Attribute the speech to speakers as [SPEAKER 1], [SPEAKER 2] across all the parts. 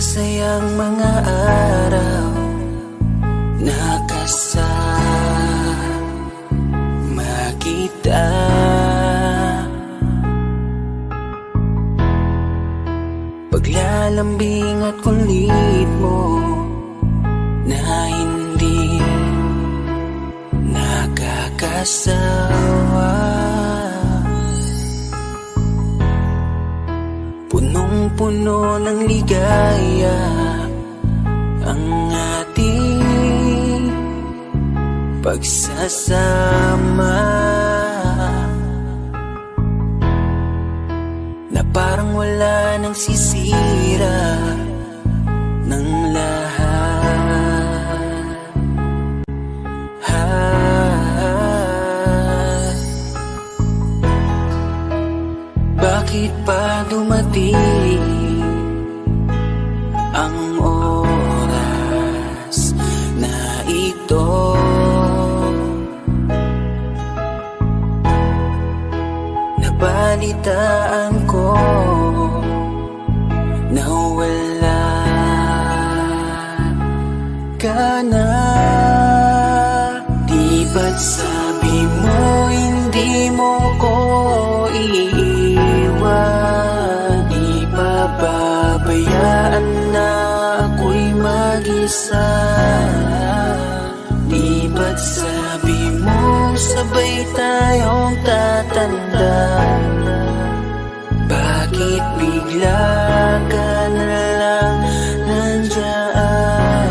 [SPEAKER 1] masasayang mga araw na kasama kita. Paglalambing at kulit mo na hindi nakakasawa. Punong-puno ng ligaya ang ating pagsasama, na parang wala nang sisira ng lahat. Bakit pa dumating ang oras na ito? Nabalitaan ko na wala ka na. Di ba't sabi mo hindi mo ko iiwan? Di ba babayaan na ako'y mag-isa? Di ba't sabi mo sabay tayong tatanda? Bakit bigla ka na lang nandyan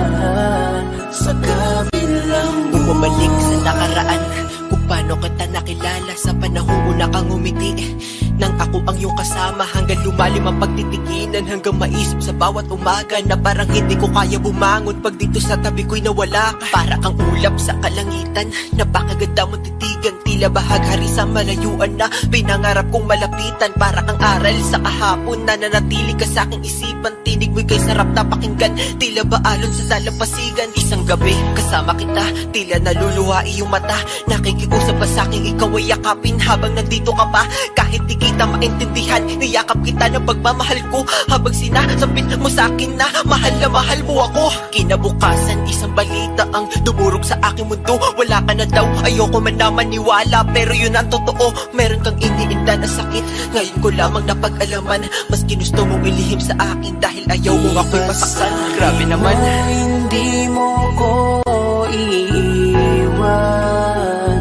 [SPEAKER 1] sa kabilang buhay?
[SPEAKER 2] Bumalik sa nakaraan kung paano kita nakilala sa panahong una kang umiti. Nang ako ang iyong kasama hanggang lumalim ang pagtitiginan, hanggang maisip sa bawat umaga na parang hindi ko kaya bumangon pag dito sa tabi ko'y nawala ka. Para kang ulap sa kalangitan, napakaganda mong titigan, tila bahaghari sa malayuan na pinangarap kong malapitan. Para kang aral sa kahapon na nanatili ka sa aking isipan, tinig mo'y kay sarap na pakinggan, tila ba alon sa dalampasigan. Isang gabi kasama kita, tila naluluha iyong mata, nakikiusap pa sa aking ikaw ay yakapin habang nandito ka pa. Kahit di kita maintindihan, niyakap kita ng pagmamahal ko habang sinasabit mo sa akin na mahal mo ako. Kinabukasan isang balita ang dumurog sa aking mundo, wala ka na daw, ayoko man na maniwala, pero yun ang totoo. Meron kang iniinda na sakit, ngayon ko lamang napag-alaman. Mas ginusto mong ilihim sa akin dahil ayaw mo ako'y masaktan. Grabe naman.
[SPEAKER 1] Hindi mo ko iiwan,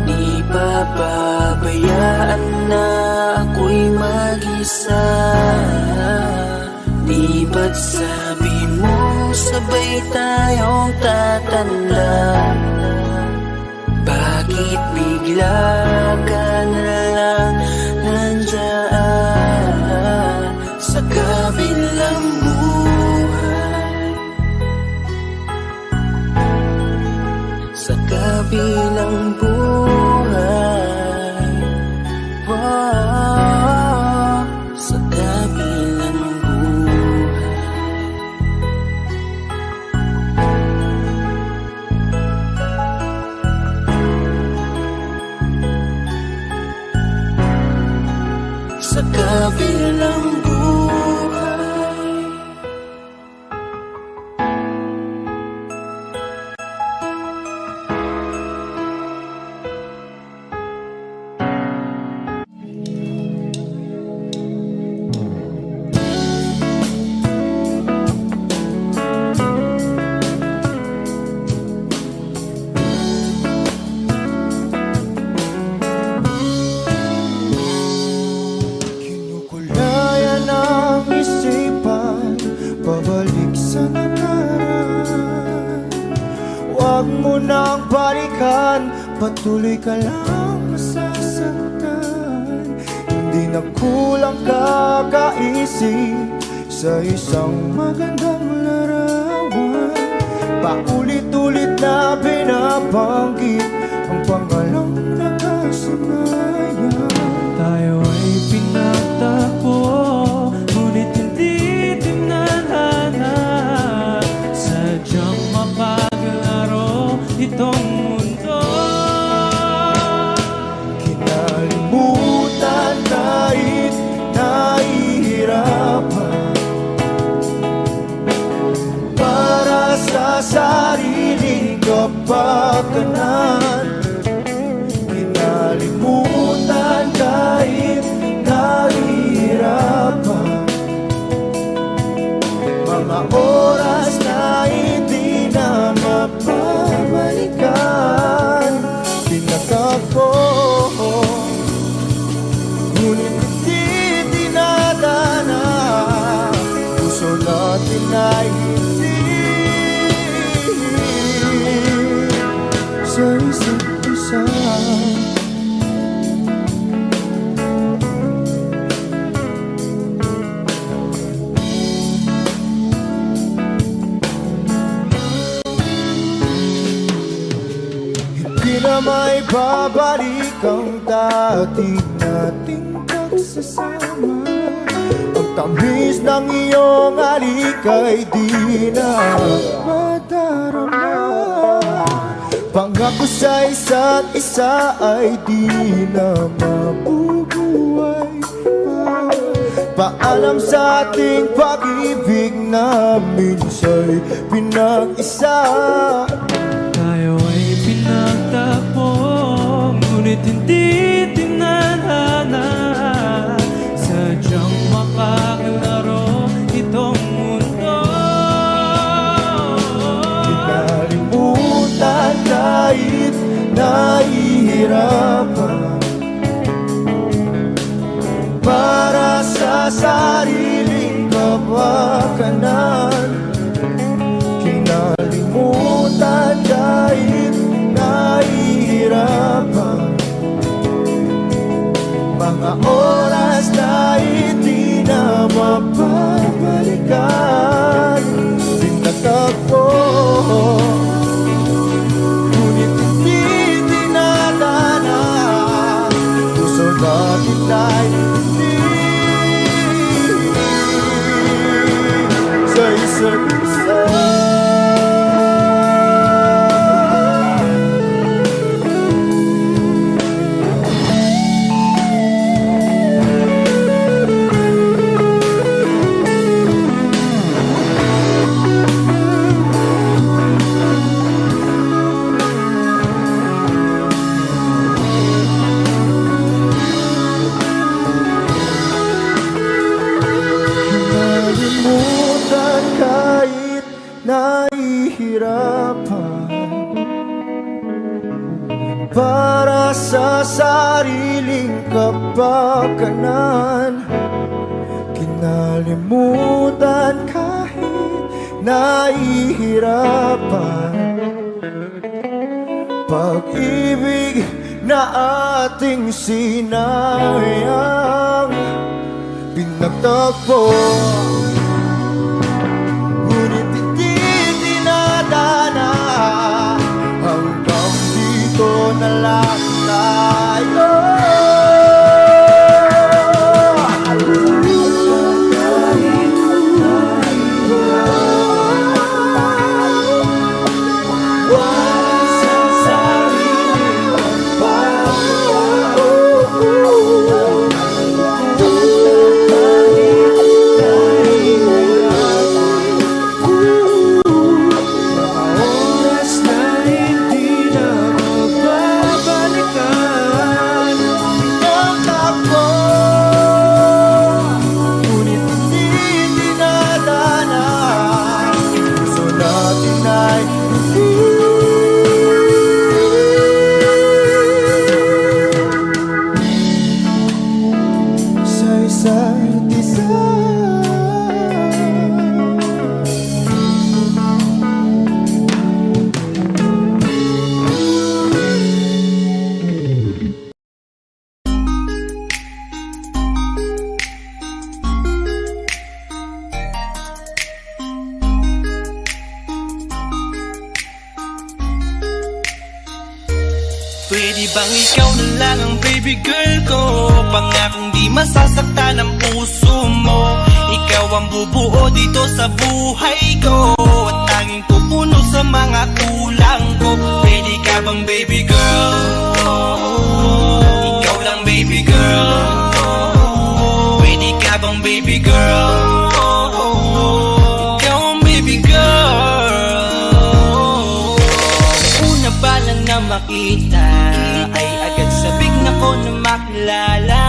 [SPEAKER 1] di ba babayaan na ako'y mag-isa? Di ba't sabi mo sabay tayong tatanda? Bakit bigla ka na lang nandyan sa kabilang buhay? Sa kabilang buhay, wow, sa kabilang buhay. Sa kabilang buhay.
[SPEAKER 3] Kinukulaya ng isipan, pabalik sa nakaraan. Huwag mo nang balikan, patuloy ka lang masasaktan. Hindi na kulang kakaisip sa isang magandang larawan. Paulit-ulit na binabanggit ang pangalang nakasanayan.
[SPEAKER 4] Tayo ay pinagtagpo, ngunit hindi tinadhana. Sadyang mapaglaro itong mundo.
[SPEAKER 3] Kinalimutan kahit nahihirapan, sa sariling kapakanan. Kinalimutan kahit nahihirapan, mga oras na hindi na mapabalikan. Pinakap ko, ngunit hindi dinadana. Puso natin ay hindi sa isa't isa. Hindi na may babalik ang dati nating pagsasama. Ang tamis ng iyong halik ay di na madarama. Pangako sa isa't isa ay di na mabubuhay pa. Paalam sa ating pag-ibig na minsa'y pinag-isa.
[SPEAKER 4] Tayo ay pinagtagpo, ngunit hindi tinadhana. Sadyang makakalaro itong mundo.
[SPEAKER 3] Kinalimutan kahit nahihirapan, para sa sariling kapakanan. Kinalimutan kahit nahihirapan, mga oras na hindi na mapabalikan. Pinagtag ko, ngunit hindi dinadana. Puso natin ay hindi sa isa't isa. Kinalimutan kahit nahihirapan, para sa sariling kapakanan. Kinalimutan kahit nahihirapan, pag-ibig na ating sinayang. Pinagtagpo, ngunit hindi dinadana. Hanggang dito na lang tayo.
[SPEAKER 1] Pwede bang ikaw na lang ang baby girl ko? Pangakong di masasaktan ang puso mo. Ikaw ang bubuo dito sa buhay ko, at tanging pupuno sa mga kulang ko. Pwede ka bang baby girl? Ikaw lang baby girl. Pwede ka bang baby girl? Ikaw ang baby girl. makita ay agad sabik na ko na makilala.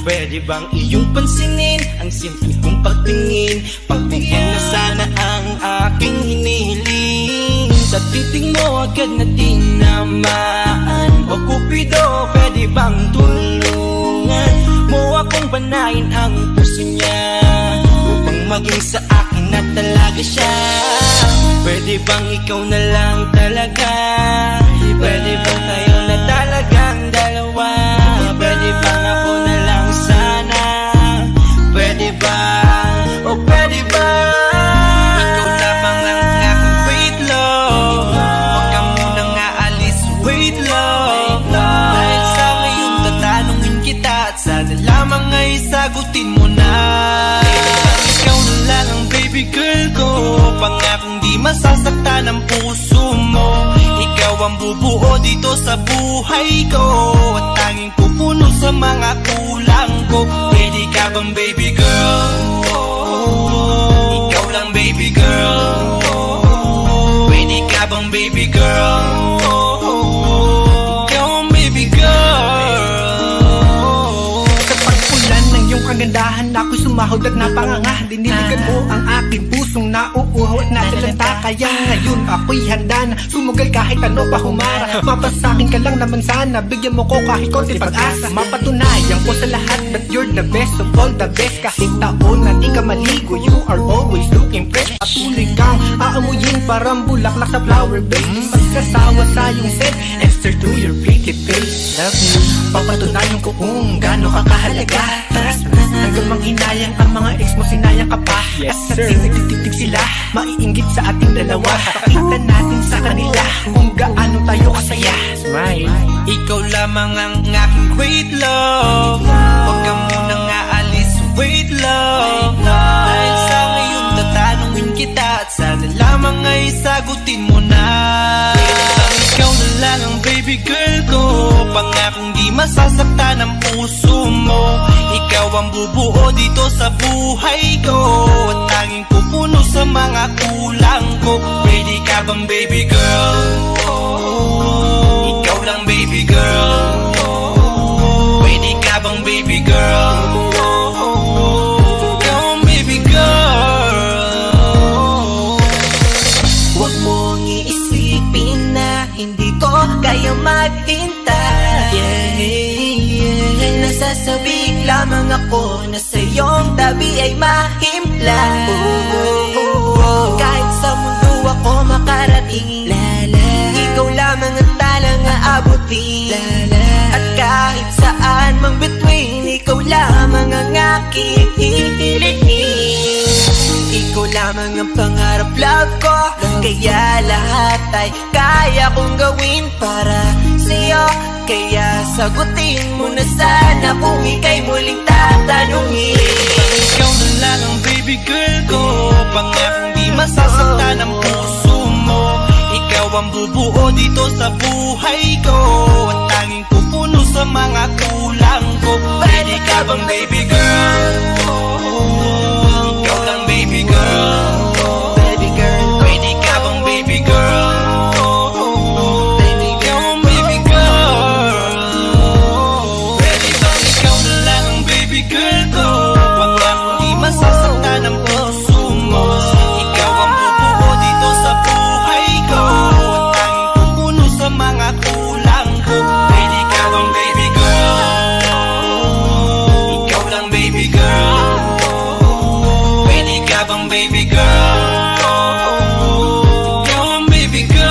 [SPEAKER 1] Pwede bang iyong pansinin ang simple kong pagtingin? Pagbigyan na sana ang aking hinihiling. Sa titing mo agad na tinamaan. O Cupido, pwede bang tulungan mo akong banayin ang puso niya, upang maging sa akin na talaga siya? Pwede bang ikaw na lang talaga? Pwede bang tayo na talagang dalawa? Pwede bang ako na lang sana? Pwede ba? O pwede ba? Ikaw lamang ang aking wait love. Huwag ka munang aalis, wait love. Dahil sa ngayon tatanungin kita, at sana lamang ay sagutin mo na. Ikaw na lang ang baby girl ko, pangakong di masasaktan ang puso mo. Ikaw ang bubuo dito sa buhay ko, at tanging pupuno sa mga kulang ko. Pwede ka bang baby girl? Ikaw lang baby girl. Pwede ka bang baby girl? Ikaw ang baby girl.
[SPEAKER 5] Sa pagpulan ng iyong kagandahan, ako'y sumahod at napanganga. Diniligan mo ang aking pusong nauuhaw at nasalanta. Kaya ngayon ako'y handa na sumugal kahit ano pa humara. Mapasakin ka lang naman sana, bigyan mo ko kahit konti pag-asa. Mapatunayan ko sa lahat that you're the best of all the best. Kahit taon na di ka maligo, you are always looking fresh. At tuloy kang aamuyin parang bulaklak sa flower bed. Magsasawa sa iyong set, Esther to your pretty face. Love you, papatunayan ko kung gaano ka kahalaga. Hanggang manghinayang ang mga ex mo, sinayang ka pa. Yes, sir. At nagtitig sila, maiinggit sa ating dalawa. Pakita natin sa kanila kung gaano tayo kasaya. Smile.
[SPEAKER 1] Ikaw lamang ang aking great love. Huwag ka munang aalis, wait love. Dahil sa ngayon tatanungin kita, at sana lamang ay sagutin mo na. Ikaw na lang ang baby girl ko, pangakong di masasaktan ang puso mo. Ikaw ang bubuo dito sa buhay ko, at tanging pupuno sa mga kulang ko. Pwede ka bang baby girl? Ikaw lang baby girl. Pwede ka bang baby girl? Ikaw ang baby girl.
[SPEAKER 2] Huwag mong iisipin na hindi ko kaya maghintay. Nasasabik lamang ako na sa iyong tabi ay mahimpla. Kahit sa mundo ako makarating, ikaw lamang ang talang aabutin. At kahit saan mang between, ikaw lamang ang aking hihilihin. Ikaw lamang ang pangarap love ko, kaya lahat ay kaya kong gawin para sa'yo. Kaya sagutin mo na sana kung ika'y muling tatanungin.
[SPEAKER 1] Ikaw na lang ang baby girl ko, pangakong di masasaktan ang puso mo. Ikaw ang bubuo dito sa buhay ko, at tanging pupuno sa mga kulang ko. Pwede ka bang baby girl? Ikaw lang baby girl.
[SPEAKER 2] Baby girl,
[SPEAKER 1] Pwede ka bang baby girl? Ikaw ang baby girl. Pwede bang ikaw na lang ang baby girl ko, pangakong di masasaktan ang puso mo. Ikaw ang bubuo dito sa buhay ko, at tanging pupuno sa mga kulang ko. Pwede ka bang baby girl? Ikaw lang baby girl. Pwede ka bang baby girl? Ikaw ang baby girl.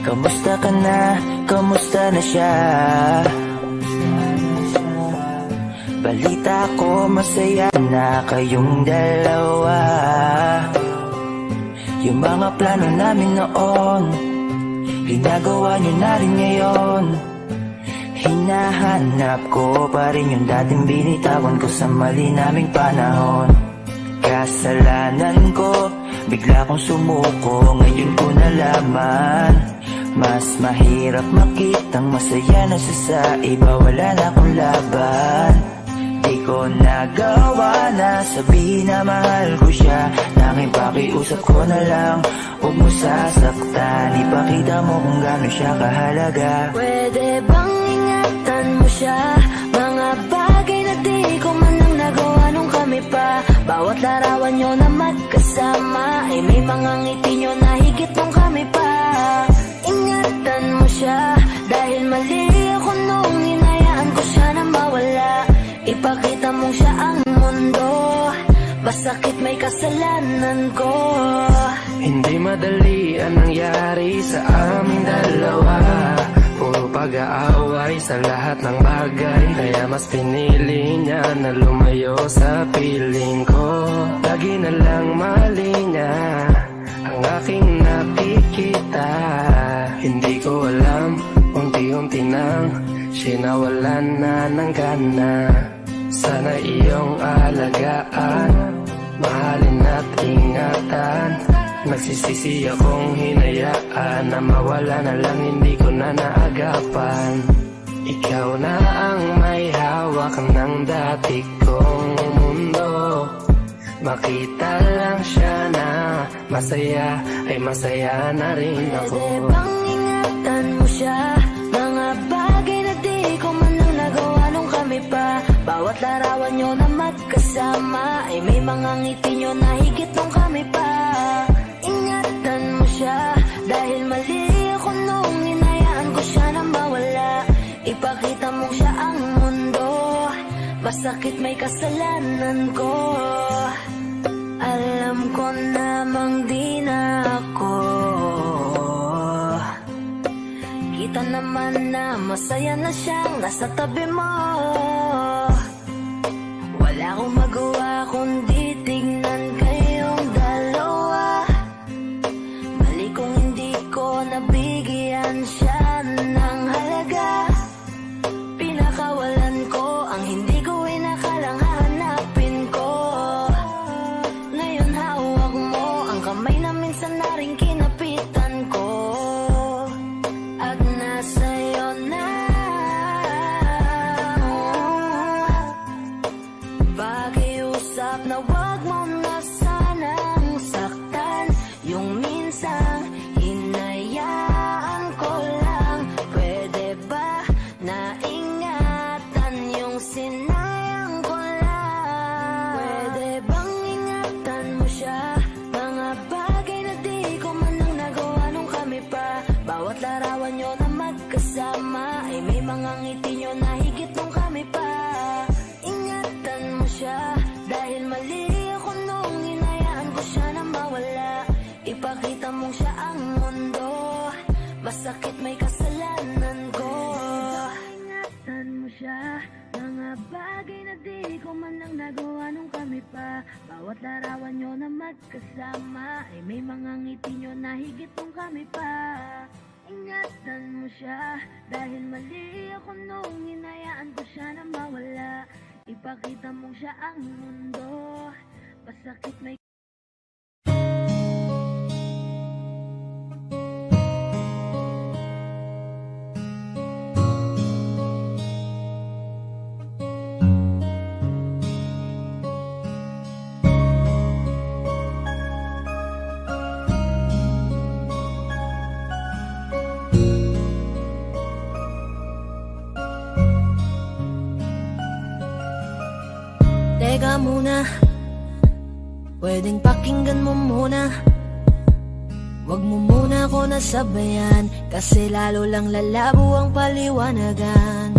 [SPEAKER 6] Kamusta ka na? Kamusta na siya? Balita ko masaya na kayong dalawa. Yung mga plano namin noon, ginagawa niyo na rin ngayon. Hinahanap ko pa rin yung dating binitawan ko sa mali naming panahon. Kasalanan ko, Bigla kong sumuko, ngayon ko nalaman mas mahirap makitang masaya na siya sa iba. Wala na akong laban. Di ko nagawa na sabihin na mahal ko siya. Nanging pakiusap ko na lang, huwag mo sasaktan. Ipakita mo kung gaano siya kahalaga.
[SPEAKER 7] Pwede bang ingatan mo siya? Mga bagay na di ko man lang nagawa nung kami pa. Bawat larawan nyo na magkasama ay may mga ngiti nyo na higit nung kami pa. Ingatan mo siya dahil mali ako nung hinayaan ko siya na mawala. Ipakita mong siya ang mundo, basakit may kasalanan ko.
[SPEAKER 4] Hindi madali ang nangyari sa aming dalawa. Puro pag-aaway sa lahat ng bagay, kaya mas pinili niya na lumayo sa piling ko. Lagi na lang mali niya ang aking nakikita. Hindi ko alam, unti-unti nang sinawalan na ng gana. Sana iyong alagaan, mahalin at ingatan. Nagsisisi akong hinayaan na mawala na lang, hindi ko na naagapan. Ikaw na ang may hawak ng dati kong mundo. Makita lang siya na masaya, ay masaya na rin ako.
[SPEAKER 7] Pwede bang ingatan mo siya? Mga bagay na di ko man lang nagawa nung kami pa. Bawat larawan nyo na magkasama ay may mga ngiti nyo na higit nung kami pa. Ingatan mo siya dahil mali ako nung hinayaan ko siya na mawala. Ipakita mo siya ang mundo, basakit may kasalanan ko. Alam ko namang di na ako. Kita naman na masaya na siyang nasa tabi mo. Wala akong magawa kundi tignan kayong dalawa. Mali kung hindi ko nabigyan siya ng halaga. Pinakawalan ko ang hindi ko inakalang hahanapin ko. Ngayon hawak mo ang kamay na minsan na rin kinapitan ko. At nasa'yo na. Pakiusap na wag mo na sanang saktan. Yung minsan hinayaan ko lang. Pwede ba na ingatan yung sinayang ko lang? Pwede bang ingatan mo siya? Mga bagay na di ko man lang nagawa nung kami pa. Bawat larawan nyo na magkasama ay may mga ngiti nyo na higit nung kami pa. Ingatan mo siya dahil mali ako nung hinayaan ko siya na mawala. Ipakita mong siya ang mundo, basakit may kasalanan ko. Ingatan mo siya, mga bagay na di ko man lang nagawa nung kami pa. Bawat larawan nyo na magkasama ay may mga ngiti nyo na higit nung kami pa. Ingatan mo siya dahil mali ako nung hinayaan ko siya na mawala. Ipakita mong siya ang mundo, basakit may Teka muna, pwedeng pakinggan mo muna. Wag mo muna ako nasabayan, kasi lalo lang lalabo ang paliwanagan.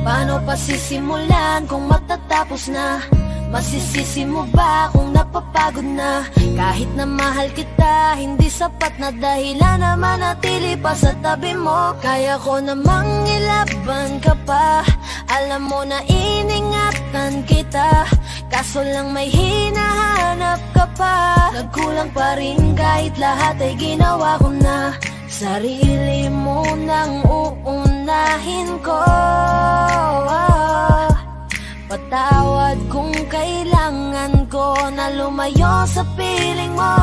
[SPEAKER 7] Paano pa sisimulan kung matatapos na? Masisisi mo ba kung napapagod na? Kahit na mahal kita, hindi sapat na dahilan na manatili pa sa tabi mo. Kaya ko namang ilaban ka pa, alam mo na iningatan kita. Kaso lang may hinahanap ka pa. Nagkulang pa rin kahit lahat ay ginawa ko na. Sarili mo nang uunahin ko. Patawad kung kailangan ko na lumayo sa piling mo.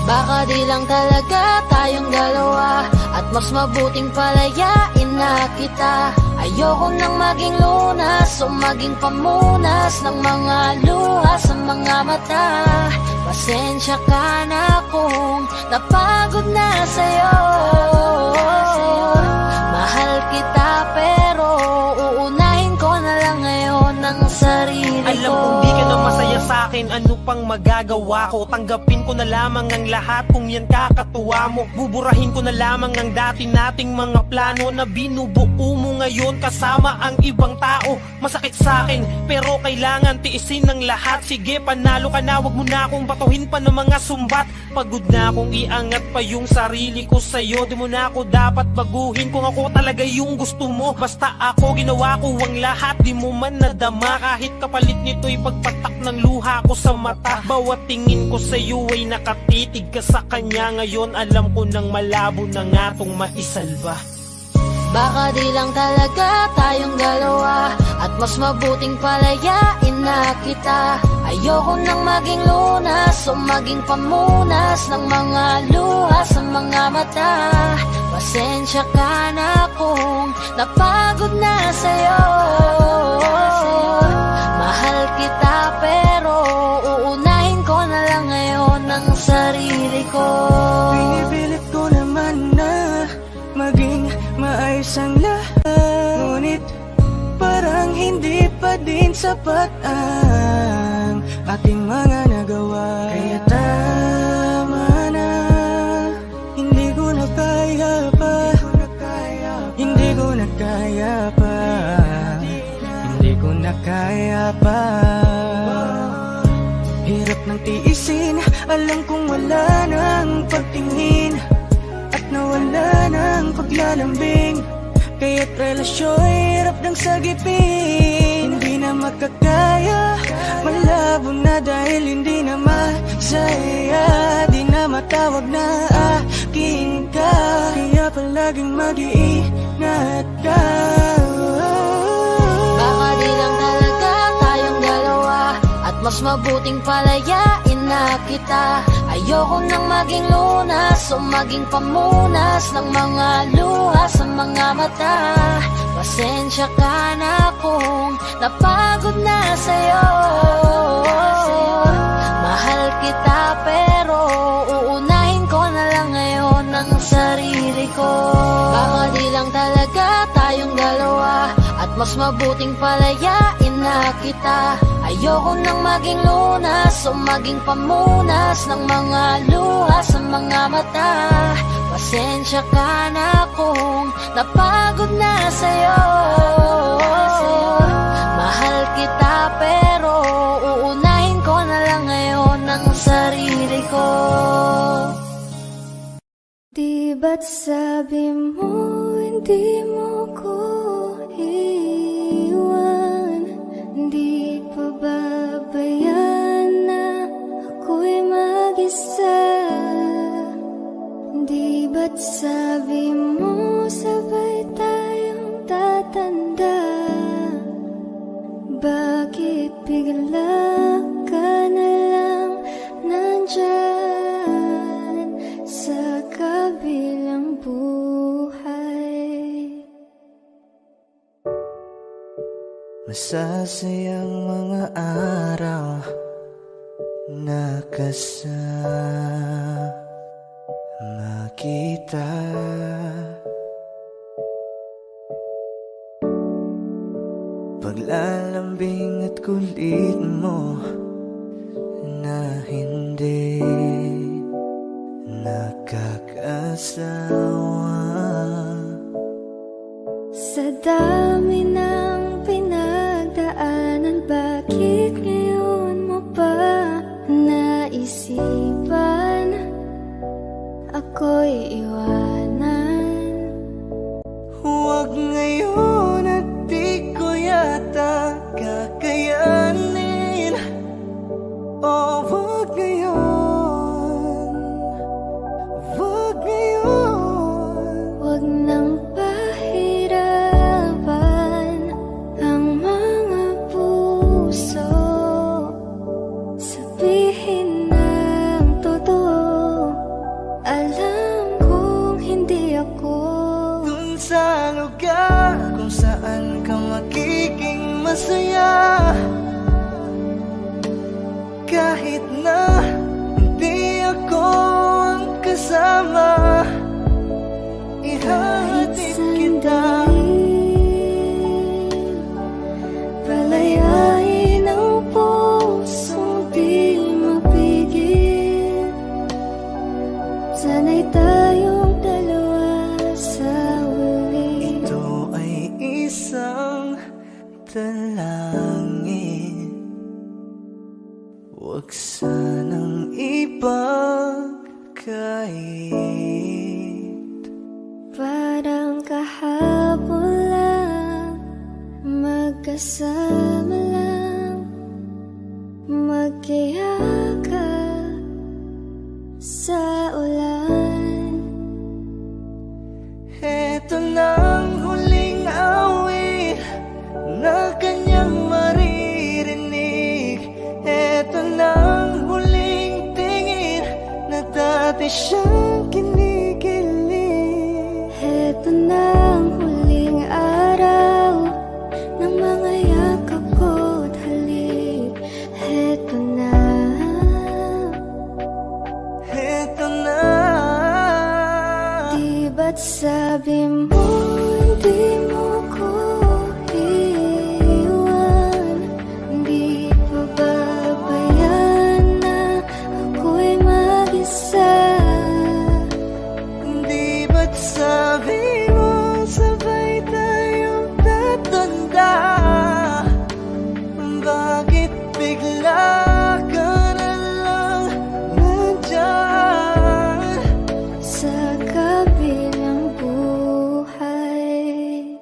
[SPEAKER 7] Baka di lang talaga tayong dalawa, at mas mabuting palayain na kita. Ayoko nang maging lunas o maging pamunas ng mga luha sa mga mata. Pasensya ka na kung napagod na sa'yo. Mahal kita pero uunahin ko na lang ngayon ang sarili ko.
[SPEAKER 1] Alam kong di ka na masaya sa'kin, ano pang magagawa ko? Tanggapin ko na lamang ang lahat kung yan kakatuwa mo. Buburahin ko na lamang ang dati nating mga plano na binubuo mo ngayon kasama ang ibang tao. Masakit sa'kin pero kailangan tiisin ng lahat. Sige, panalo ka na, wag mo na akong batuhin pa ng mga sumbat. Pagod na akong iangat pa yung sarili ko sa'yo. Di mo na ako dapat baguhin kung ako talaga yung gusto mo. Basta ako ginawa ko ang lahat, di mo man nadama. Kahit kapalit nito'y pagpatak ng luha ko sa mata. Bawat tingin ko sa'yo ay nakatitig ka sa kanya. Ngayon alam ko nang malabo na nga tong maisalba.
[SPEAKER 7] Baka di lang talaga tayong dalawa, at mas mabuting palayain na kita. Ayoko nang maging lunas o maging pamunas ng mga luha sa mga mata. Pasensya ka na kung napagod na sa'yo. Mahal kita pero uunahin ko na lang ngayon ang sarili ko.
[SPEAKER 8] Pinipilit ko naman na maging maayos ang lahat, ngunit parang hindi pa din sapat ang ating mga nagawa. Kaya tama na, hindi ko na kaya pa, hindi ko na kaya pa, hindi ko na kaya pa. Hirap ng tiisin, alam kong wala nang pagtingin at nawala ng paglalambing. Kaya't relasyon hirap ng sagipin. Hindi na makakaya, malabo na dahil hindi na masaya. Di na matawag na akin ka, kaya palaging mag-iingat ka.
[SPEAKER 7] Baka di lang talaga tayong dalawa, at mas mabuting palayain na kita. Ayoko nang maging lunas o maging pamunas ng mga luha sa mga mata. Pasensya ka na kung napagod na sa'yo. Mahal kita pero uunahin ko na lang ngayon ang sarili ko. Baka di lang talaga tayong dalawa, at mas mabuting palayain na kita. Ayoko nang maging lunas o maging pamunas ng mga luha sa mga mata. Pasensya ka na kung napagod na sa'yo. Mahal kita pero uunahin ko na lang ngayon ang sarili ko.
[SPEAKER 9] Di ba't sabi mo hindi mo ko iwan? Di pa babayan na ako'y mag-isa? Di ba't sabi mo sabay tayong tatanda? Bakit bigla ka na lang nandyan sa kabilang buhay?
[SPEAKER 3] Masasayang mga araw na kasama kita. Paglalambing at kulit mo na hindi nakakasawa.
[SPEAKER 9] Sa dami ng pinagdaanan, bakit ngayon mo pa naisipan ako'y iwanan?
[SPEAKER 3] Huwag ngayon at di ko yata kakayanin. Oh, huwag ngayon, huwag ngayon.
[SPEAKER 9] Huwag nang pahirapan ang
[SPEAKER 3] masaya. Kahit na hindi ako ang kasama, ihahatid kita.
[SPEAKER 9] Palayain ang pusong di mapigil. Sana'y tayong dalawa sa huli.
[SPEAKER 3] Ito ay isang dalangin, huwag sanang ipagkait.
[SPEAKER 9] Parang kahapon lang, magkasama lang, magkayakap sa ulan.
[SPEAKER 3] Heto nang huling awit na kanyang maririnig. Heto nang huling tingin na dati siyang kinikilig.
[SPEAKER 9] Heto na ang huling araw ng mga yakap ko't halik. Heto na.
[SPEAKER 3] Heto na.
[SPEAKER 9] Di ba't sabi mo hindi mo ko iwan? Di pa babayaan na ako'y mag-isa?
[SPEAKER 3] Di ba't sabi mo sabay tayong tatanda? Bakit bigla ka na lang nandyan
[SPEAKER 9] Sa kabilang buhay?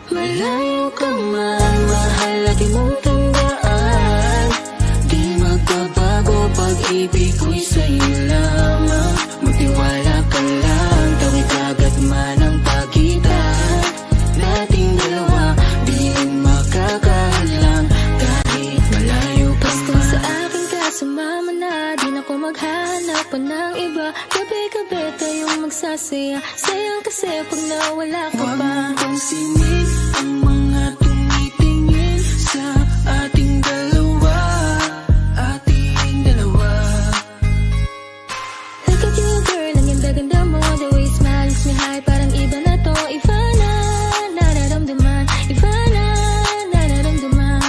[SPEAKER 8] Malayo ka man, mahal at di mong tandaan. Di magbabago, pag-ibig ko'y sa'yo lamang. Magtiwala ka lang, tawid agad man ang pagitan nating dalawa. Di makakahadlang kahit malayo ka
[SPEAKER 7] Basta
[SPEAKER 8] man.
[SPEAKER 7] sa akin ka sumama na, di na ko maghanap pa ng iba. Gabi-gabi tayong magsasaya, sayang kasi pag nawala ka
[SPEAKER 8] Huwag
[SPEAKER 7] pa.
[SPEAKER 8] mong pansinin ang mga tumitingin sa ating dalawa. Ating dalawa.
[SPEAKER 7] Look at you girl, ang ganda-ganda mo. The way you smile makes me high, parang iba na to. Iba na, nararamdaman. Iba na, nararamdaman.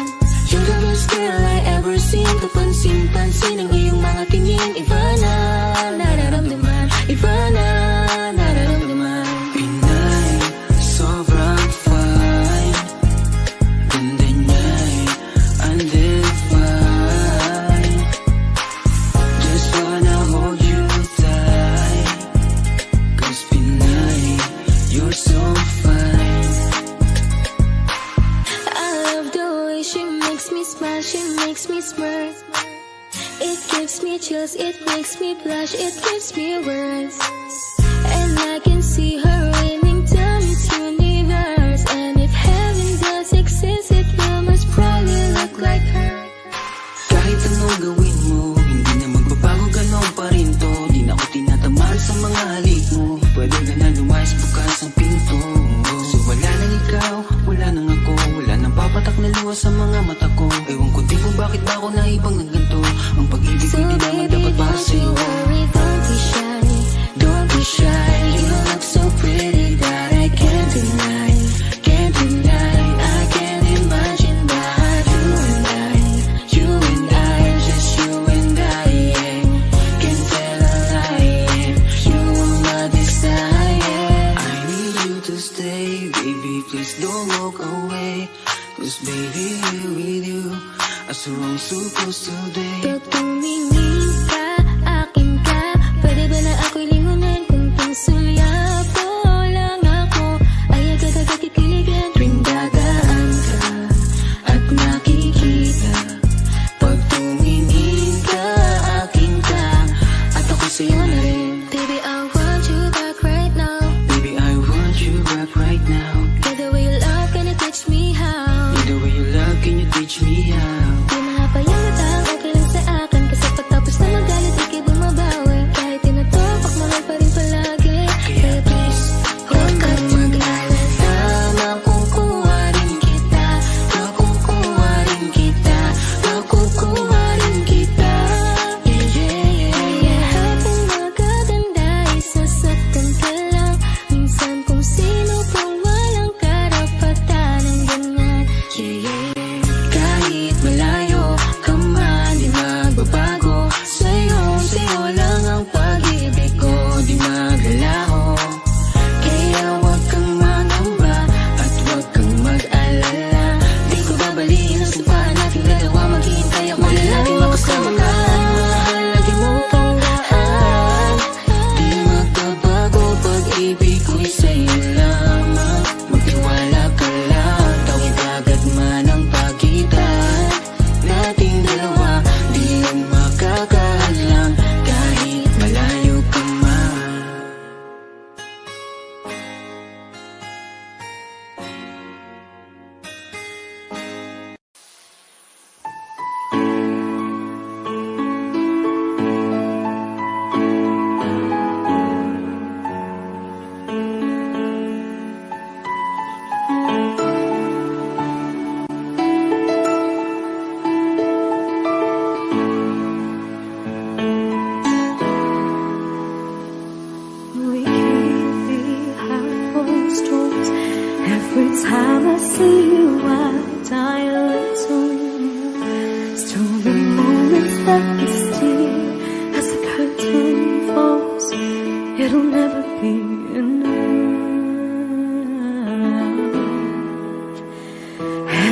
[SPEAKER 8] You're the best girl I ever seen. Kapansin-pansin ang iyong mga tingin. Iba na, nararamdaman. Iba na, nararamdaman. Pinay, sobrang fine. Ganda niya'y undefined. Just wanna hold you tight. 'Cause Pinay, you're so fine.
[SPEAKER 7] I love the way she makes me smile, she makes me smirk. It gives me chills, it makes me blush, it gives me words. And I can see her raining down its universe. And if heaven does exist, it will most probably look like her.
[SPEAKER 8] Kahit anong gawin mo, hindi na magbabago, ganon pa rin to. Di na ako tinatamaan sa mga halik mo. Pwede ka na lumayas, bukas ang pinto. So wala nang ikaw, wala nang ako. Wala nang papatak na luha sa mga mata ko. Ewan ko din kung bakit ba ako naibang ng ganito. Ang pag-ibig
[SPEAKER 7] So
[SPEAKER 8] ko hindi naman
[SPEAKER 7] baby,
[SPEAKER 8] dapat para
[SPEAKER 7] don't you
[SPEAKER 8] sa'yo.
[SPEAKER 7] worry, don't be shy.
[SPEAKER 8] Don't be shy, you look so pretty that I can't deny. Can't deny, I can't imagine but you and I, just you and I, yeah. Can't tell a lie, yeah. You are my desire. I need you to stay, baby, please don't walk away. 'Cause baby, with you, I so I'm supposed to be.
[SPEAKER 7] Pag tumingin ka, akin ka. Pwede ba na ako'y lingunan kung pangsulyapo lang ako? Ay agad-agad kikiligan tuwing dadaan ka
[SPEAKER 8] At nakikita pag tumingin ka, akin ka. At ako sa'yo na rin.
[SPEAKER 7] Baby, I want you back right now.
[SPEAKER 8] Baby, I want you back right now.
[SPEAKER 7] Get the way you love, can you teach me how?
[SPEAKER 8] The way you love, can you teach me how?
[SPEAKER 7] Di mahaba yung mata, okay lang sa akin. Kasi pag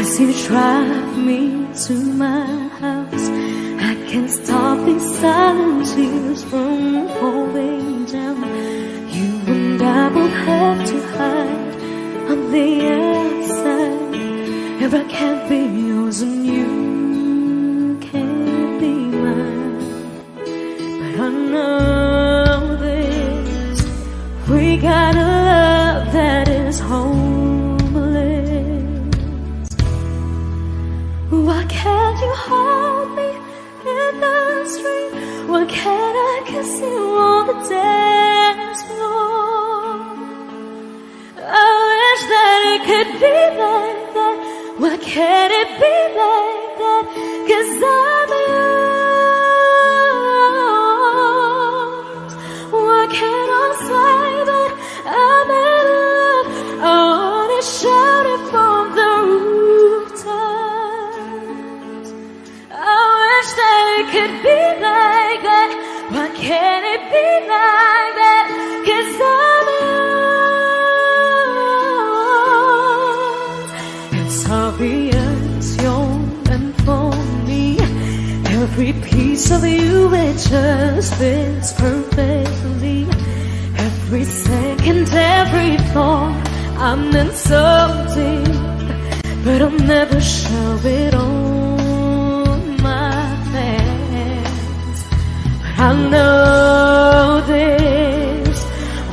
[SPEAKER 10] as you drive me to my house. I can't stop these silent tears from falling down. You and I both have to hide on the outside. If I can't be yours and you can't be mine, but I know this, we got a love that is homeless. Why can't you hold me in the street? Why can't I kiss you on the dance floor? I wish that it could be like that. Why can't it be like that? 'Cause I'm yours. Why can't I say that I'm in love? I wanna shout it from the rooftops. I wish that it could be like that. Why can't it be like that? 'Cause I'm yours. It's obvious you're meant for me. Every piece of you, it just fits perfectly. Every second, every thought, I'm in so deep, but I'll never show it on my face. But I know this,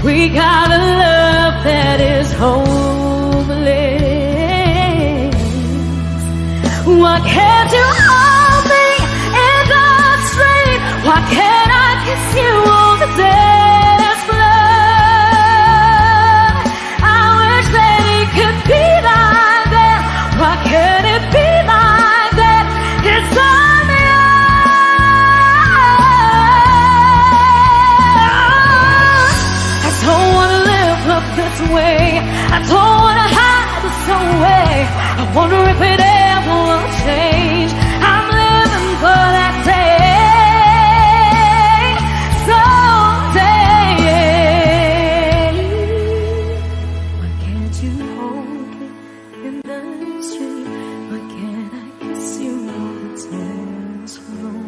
[SPEAKER 10] we got a love that is homeless. Why can't you hold me in the street? Why can't I kiss you on the dance floor? I wish that it could be like that. Why can't it be like that? 'Cause I'm yours. I don't wanna live up this way. I don't wanna hide this away. I wonder if it ever will change. I'm living for that day, someday. Why can't you hold me in the street? Why can't I kiss you on the dance floor?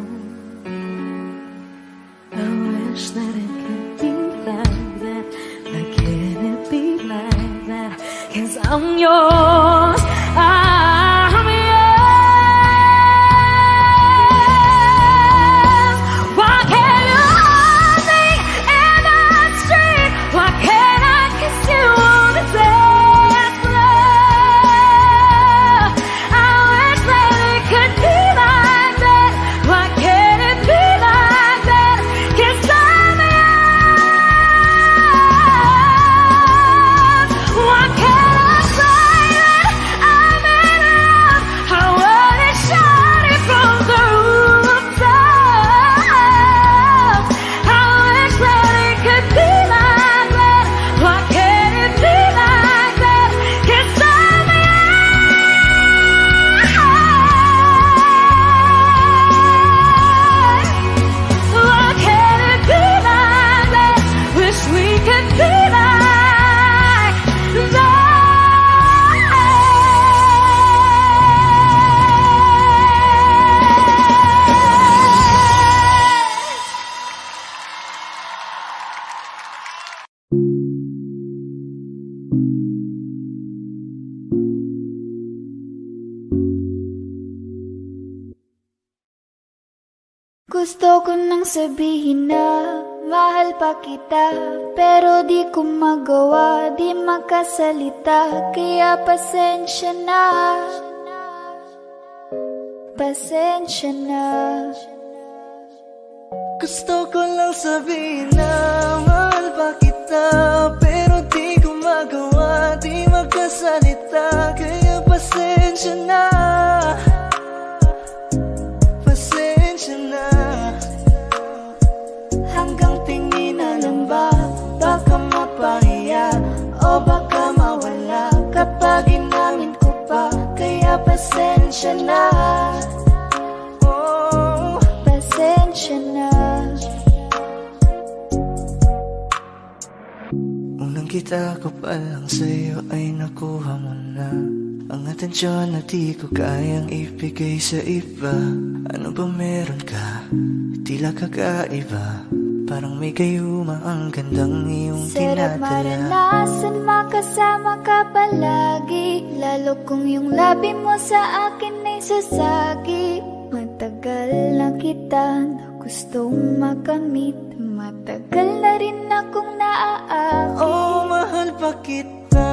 [SPEAKER 10] I wish that it could be like that. Why can't it be like that? 'Cause I'm yours. I'm yours. Why can't you hold me in the street? Why can't I kiss you on the dance floor? I wish that it could be like that. Why can't it be like that? 'Cause I'm yours. Why can't I say that I'm in love? I wanna shout it from the rooftops. I wish that it could be like that. Why can't it be like that? 'Cause I'm yours. Why can't it be like that? Wish we could be like that.
[SPEAKER 9] Gusto ko nang sabihin na mahal pa kita, pero di ko magawa, di makasalita. Kaya pasensya na, pasensya na.
[SPEAKER 3] Gusto ko lang sabihin na mahal pa kita, pero di ko magawa, di magkasalita. Kaya pasensya na, pasensya na. Hanggang tingin na lang ba, baka mapahiya o baka mawala kapag inamin ko pa. Kaya pasensya na, oh, pasensya na. Unang kita ko pa lang sa'yo ay nakuha mo na Ang atensyon na di ko kayang ibigay sa iba. Ano ba meron ka? Tila kakaiba. Parang may gayuma ang gandang iyong
[SPEAKER 9] Sarap
[SPEAKER 3] tinatala.
[SPEAKER 9] maranasan makasama ka palagi, lalo kung yung labi mo sa akin ay sasagi. Matagal na kita gustong makamit, matagal na rin akong naaakit.
[SPEAKER 3] Oh, mahal pa kita,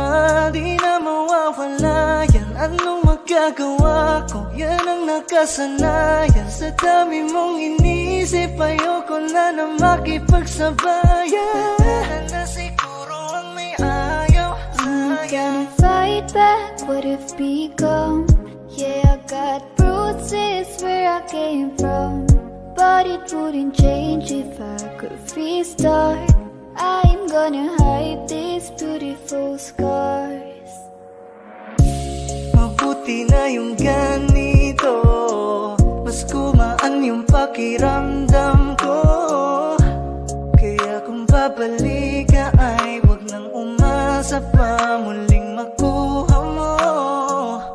[SPEAKER 3] di na mawawala yan. Anong magagawa ko? Yan ang nakasanayan. Sa dami mong inisip, ayoko na makipagsabayan. Na siguro ang may ayaw.
[SPEAKER 9] I'm gonna fight back what if become. Yeah, I got bruises where I came from, but it wouldn't change if I could restart. I'm gonna hide these beautiful scars.
[SPEAKER 3] Mabuti na yung ganito, mas kumaan yung pakiramdam ko. Kaya kung babalik ka ay wag nang umasa pa muling makuha mo.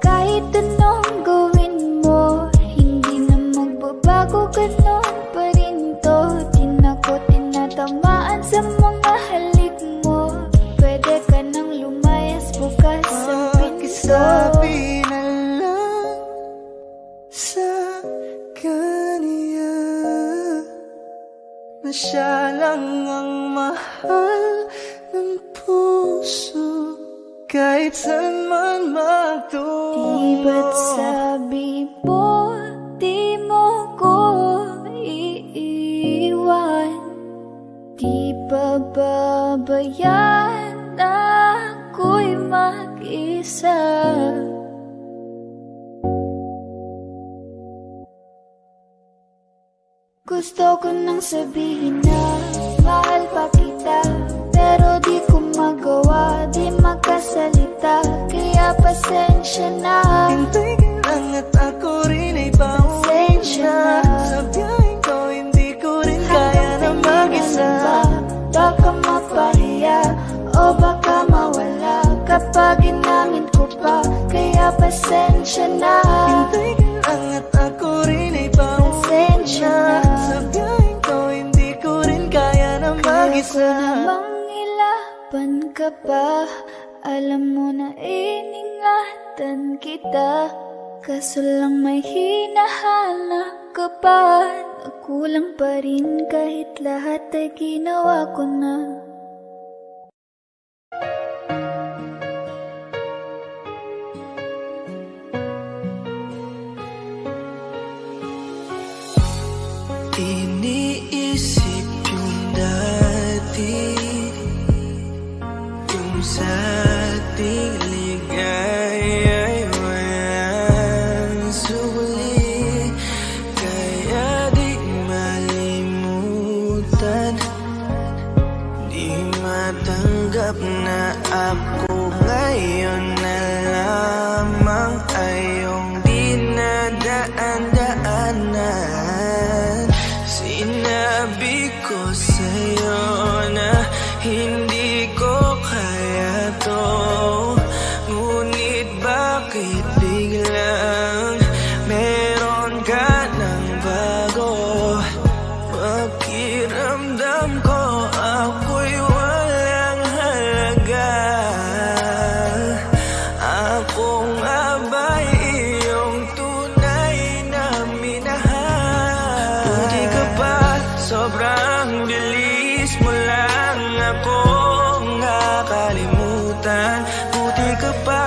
[SPEAKER 9] Kahit anong gawin mo, hindi na magbabago, ganon pa rin to. Di na ko tinatamaan sa mga halik mo. Pwede ka nang lumayas, bukas ang pinto.
[SPEAKER 3] Pakisabi na lang sa kanya na siya lang ang mahal ng puso, kahit saan man magtungo.
[SPEAKER 9] Di ba't sabi mo, di mo ko iiwan? Di ba babayaan na ako'y mag-isa? Gusto ko nang sabihin na mahal pa kita, pero di ko magawa, di makasalita. Kaya pasensya na.
[SPEAKER 3] Hintay ka lang at ako rin ay pauwi na. Sa biyaheng ko hindi ko rin kaya na mag-isa.
[SPEAKER 9] Baka mapahiya o baka mawala kapag inamin ko pa. Kaya pasensya na.
[SPEAKER 3] Hintay ka lang at ako rin ay pauwi na. Sa biyaheng ko hindi ko rin kaya na mag-isa.
[SPEAKER 9] Kaya ko namang ilaban ka pa, alam mo na iningatan kita. Kaso lang may hinahanap ka pa, nakulang pa rin kahit lahat ay ginawa ko na.
[SPEAKER 3] Iniisip yung dati, yung sa ating ligaya ay walang suli. Kaya di malimutan, di matanggap na ako ngayon na lamang ay yung dinadaan-daanan. Sinabi ko sa'yo na hindi ko kaya to, ngunit bakit biglang meron ka ng bago? Pakiramdam ko ako'y walang halaga. Ako nga ba'y iyong tunay na minahal? Buti ka pa, sobrang bilis mo lang akong nakalimutan. Buti ka pa,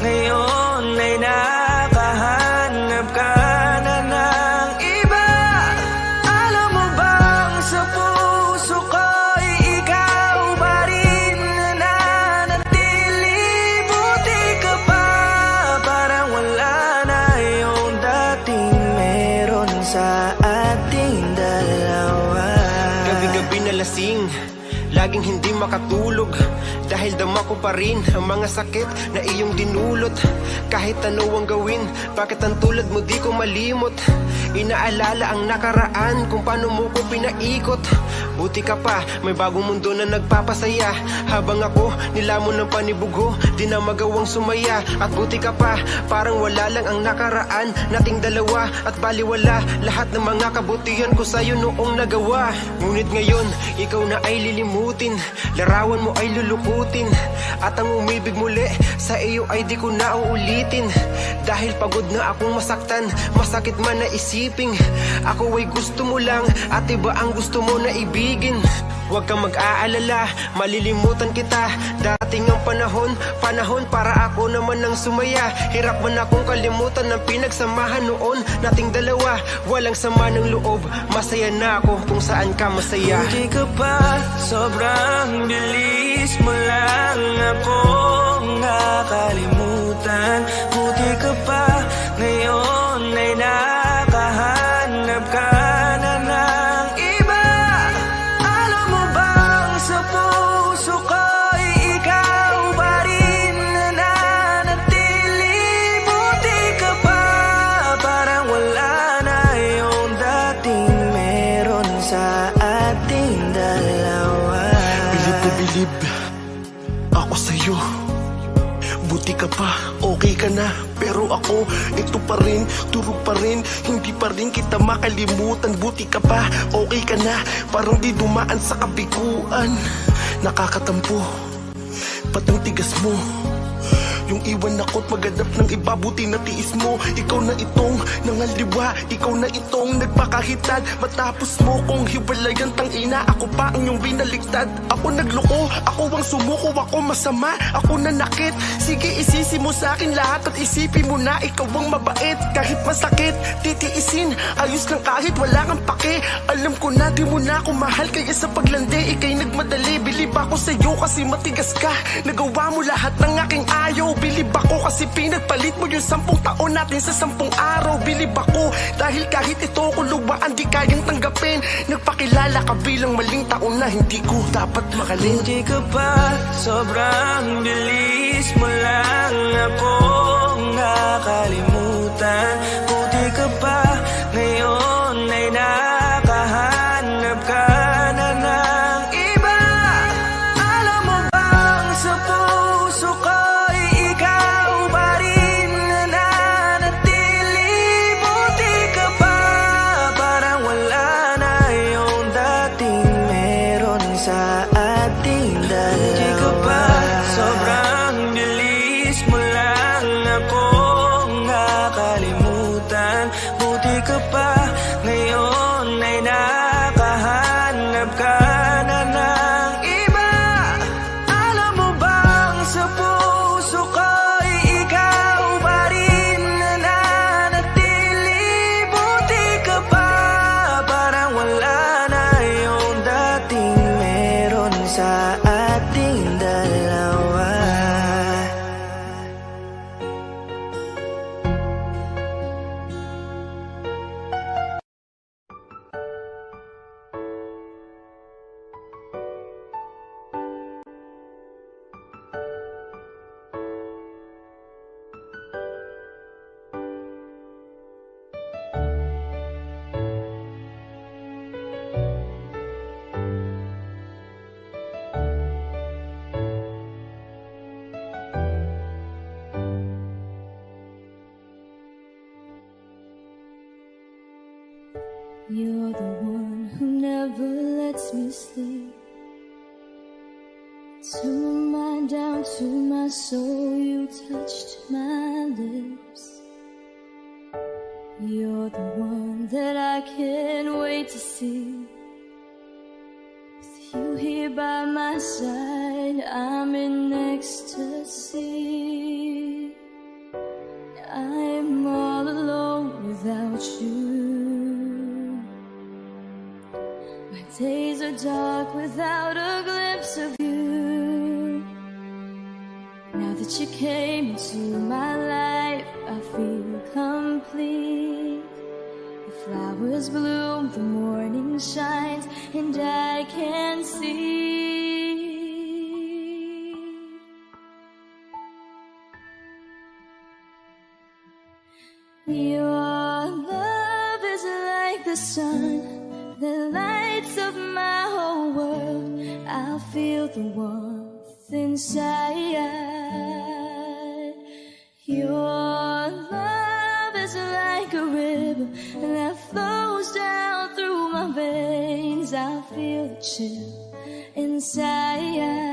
[SPEAKER 3] ngayon ay nakahanap ka na ng iba. Alam mo bang sa puso ko'y ikaw pa rin nananatili? Buti ka pa, parang wala na yung dating meron sa ating dalawa.
[SPEAKER 11] Gabi-gabi na lasing, laging hindi makatulog, dahil dama ko pa rin ang mga sakit na iyong dinulot. Kahit ano ang gawin, bakit ang tulad mo di ko malimot? Inaalala ang nakaraan, kung paano mo ko pinaikot. buti ka pa, may bagong mundo na nagpapasaya. Habang ako, nilamon ng panibugo, di na magawang sumaya. At buti ka pa, parang wala lang ang nakaraan nating dalawa. At baliwala, lahat ng mga kabutihan ko sa'yo noong nagawa. Ngunit ngayon, ikaw na ay lilimutin, larawan mo ay lulukutin. At ang umibig muli, sa iyo ay di ko na uulitin. Dahil pagod na akong masaktan, masakit man na isiping ako ay gusto mo lang, at iba ang gusto mo na ibigin. Huwag kang mag-aalala, malilimutan kita. Dating ang panahon para ako naman ang sumaya. Hirap man akong kalimutan ng pinagsamahan noon nating dalawa. Walang sama ng loob, masaya na ako kung saan ka masaya.
[SPEAKER 3] Buti ka pa, sobrang bilis mo lang akong nakalimutan. Buti ka pa, ngayon ay nakahanap ka na ng iba. Alam mo bang sa puso ko'y ikaw pa rin na nanatili. Buti ka pa, parang wala na yung dating meron sa ating dalawa.
[SPEAKER 12] Bilib na bilib ako sa'yo. Buti ka pa, okay ka na. Pero ako, ito pa rin, turo pa rin. Hindi pa rin kita makalimutan. Buti ka pa, okay ka na. Parang di dumaan sa kabiguan. Nakakatampo, patang tigas mo. Yung iwan ako't maganap ng iba, buti na tiis mo. Ikaw na itong nangaliwa, ikaw na itong nagpakahitad. Matapos mo kong hiwalayan, tangina, ako pa ang iyong binaligtad. Ako nagloko, ako ang sumuko, ako masama, ako nanakit. Sige, isisi mo sa akin lahat at isipin mo na ikaw ang mabait. Kahit masakit, titiisin, ayos lang kahit wala kang pake. Alam ko na di mo na ako mahal, kaya sa paglandi ikay nagmadali. Bilib ako sa'yo kasi matigas ka, nagawa mo lahat ng aking ayaw. Bilib ako kasi pinagpalit mo yung 10 taon natin sa 10 araw. Bilib ako dahil kahit ito ko luwaan di kayang tanggapin. Nagpakilala ka bilang maling taon na hindi ko dapat makalin.
[SPEAKER 3] Buti ka pa, sobrang bilis mo lang akong nakalimutan. Buti ka pa, ngayon ay nakahanap ka na ng iba. Alam mo bang sa puso ko'y ikaw pa rin na nanatili. Buti ka pa, parang wala na yung dating meron sa ating dalawa. Buti ka pa, sobrang bilis mo lang akong nakalimutan. Buti ka pa, ngayon ay nakahanap ka na ng iba. Alam mo bang sa puso ko'y ikaw pa rin na nanatili. Buti ka pa, parang wala na yung dating meron sa ating dalawa.
[SPEAKER 10] You're the one who never lets me sleep. Turn my mind down to my soul, you touched my lips. You're the one that I can't wait to see. With you here by my side, I'm in ecstasy. I'm all alone without you. My days are dark without a glimpse of you. Now that you came into my life, I feel complete. The flowers bloom, the morning shines, and I can see. Your love is like the sun, that lights up my whole world. I feel the warmth inside. Your love is like a river that flows down through my veins. I feel the chill inside.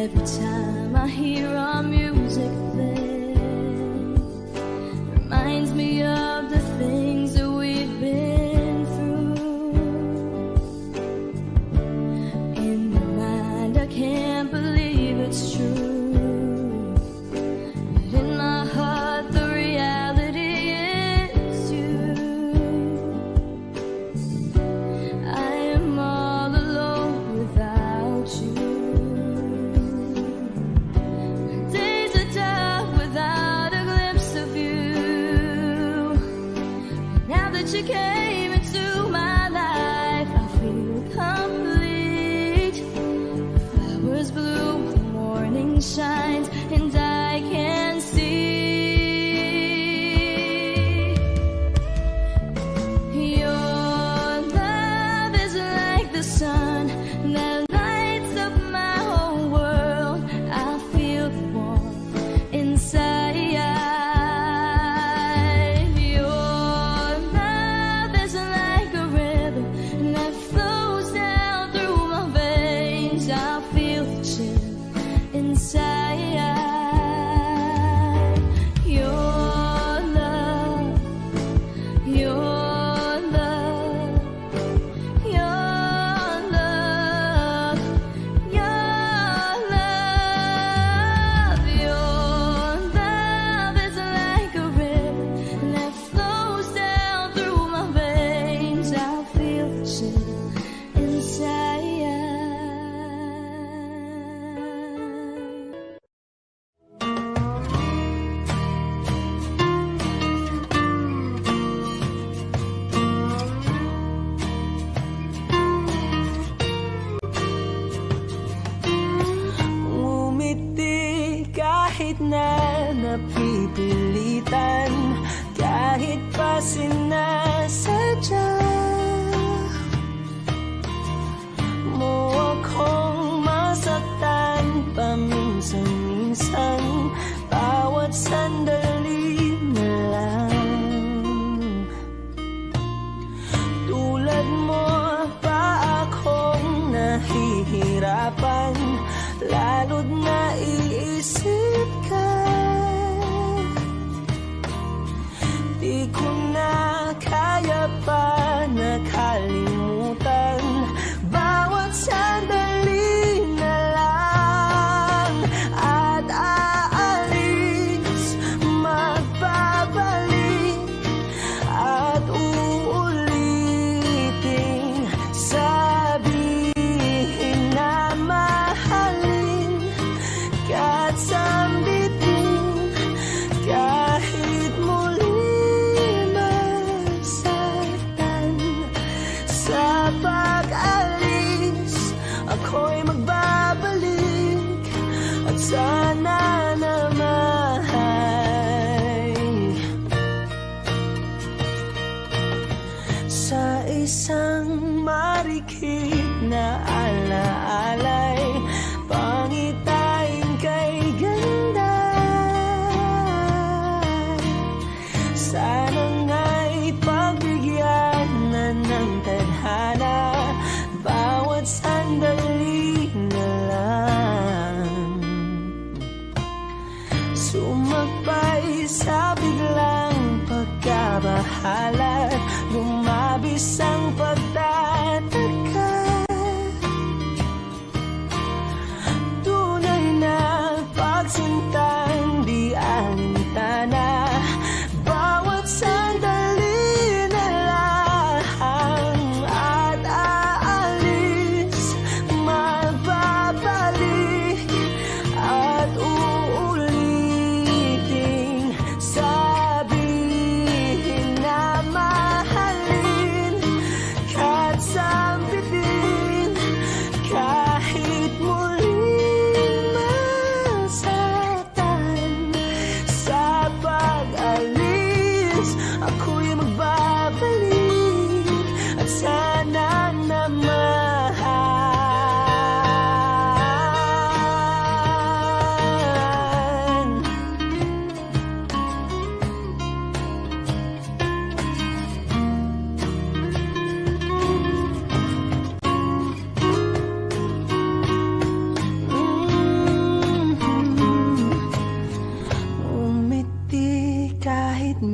[SPEAKER 10] Every time I hear our music play, reminds me of the things that we've been through. In my mind I can't believe it's true, but in my heart the reality is you. I am all alone without you. You came into my life, I feel complete. The flowers bloom, the morning shines, and I can see. Your love is like the sun that lights up my whole world. I feel the warmth inside. Kahit na napipilitan, kahit pa sinasadya mo akong masaktan paminsan-minsan, bawat sandali na lang. Tulad mo pa akong nahihirapan, lalo't naiisip ka. Di ko na kaya pa nakalimutan, bawat sandali na lang. At aalis, magbabalik, at uulitin, sabihin na mahalin at sambitin, kahit muli masaktan. Sa pag-alis, ako'y magbabalik, at sana naman sa isang marikit na alaalay, pangitain kay ganda. Sana nga'y pagbigyan na ng tadhana, bawat sandali na lang. Sumakbay sa biglang pagkabahala, lumabis ang pagtataka. Tunay na pagsintang di alintana, bawat sandali na lang. At aalis, magbabalik, at uulitin, sabihin na mahalin,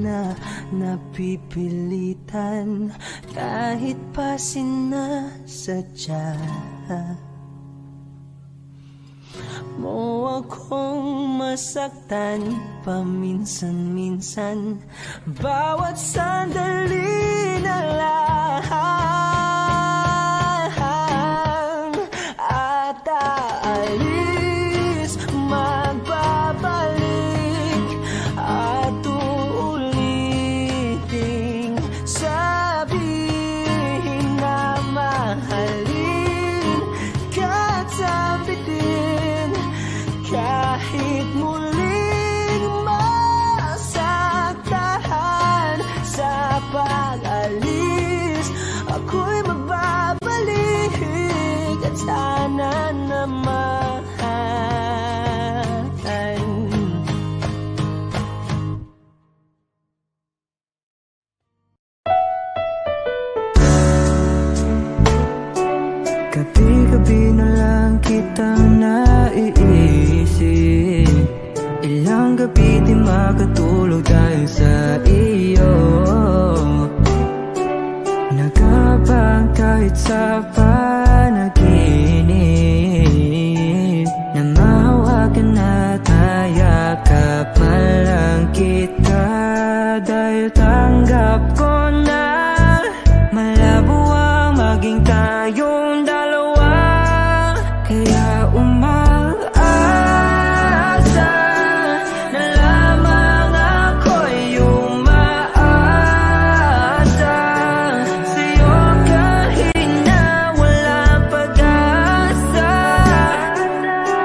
[SPEAKER 3] na napipilitan kahit pa sinasadya mo akong masaktan paminsan-minsan. Bawat sandali na lang at aalis, magbabalik at uuliting sabihin na mahalin ka at sabitin kahit muling masaktan. Sa pag-alis ako'y magbabalik at sana naman gabi-gabi na lang kitang naiisip. Ilang gabi di makatulog dahil sa iyo. Nagabang kahit sa panaginip na mahawakan at hayakapan lang kita. Dahil tanggap ko na malabo ang maging tayong dalawa. Kaya umaasa na lamang ako'y umaasa sa'yo kahit na walang pag-asa.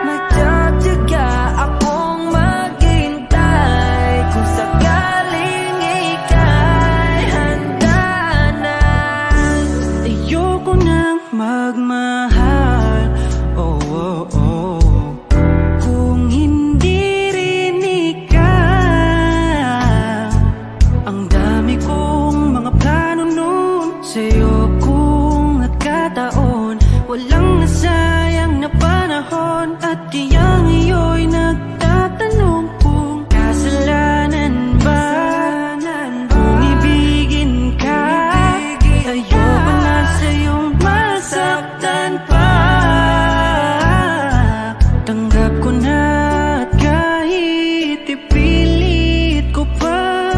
[SPEAKER 3] Magtatiyaga akong maghintay kung sakaling ika'y handa na. Ayoko nang magmahal, oh, oh, oh, kung hindi rin ikaw. Ang dami kong mga plano nun sa'yo kung nagkataon. Walang nasayang na panahon at kaya ngayon'y nagtatanong kung kasalanan ba kung ibigin ka. Ayoko na sa'yong masaktan pa. Tanggap ko na at kahit ipilit ko pa,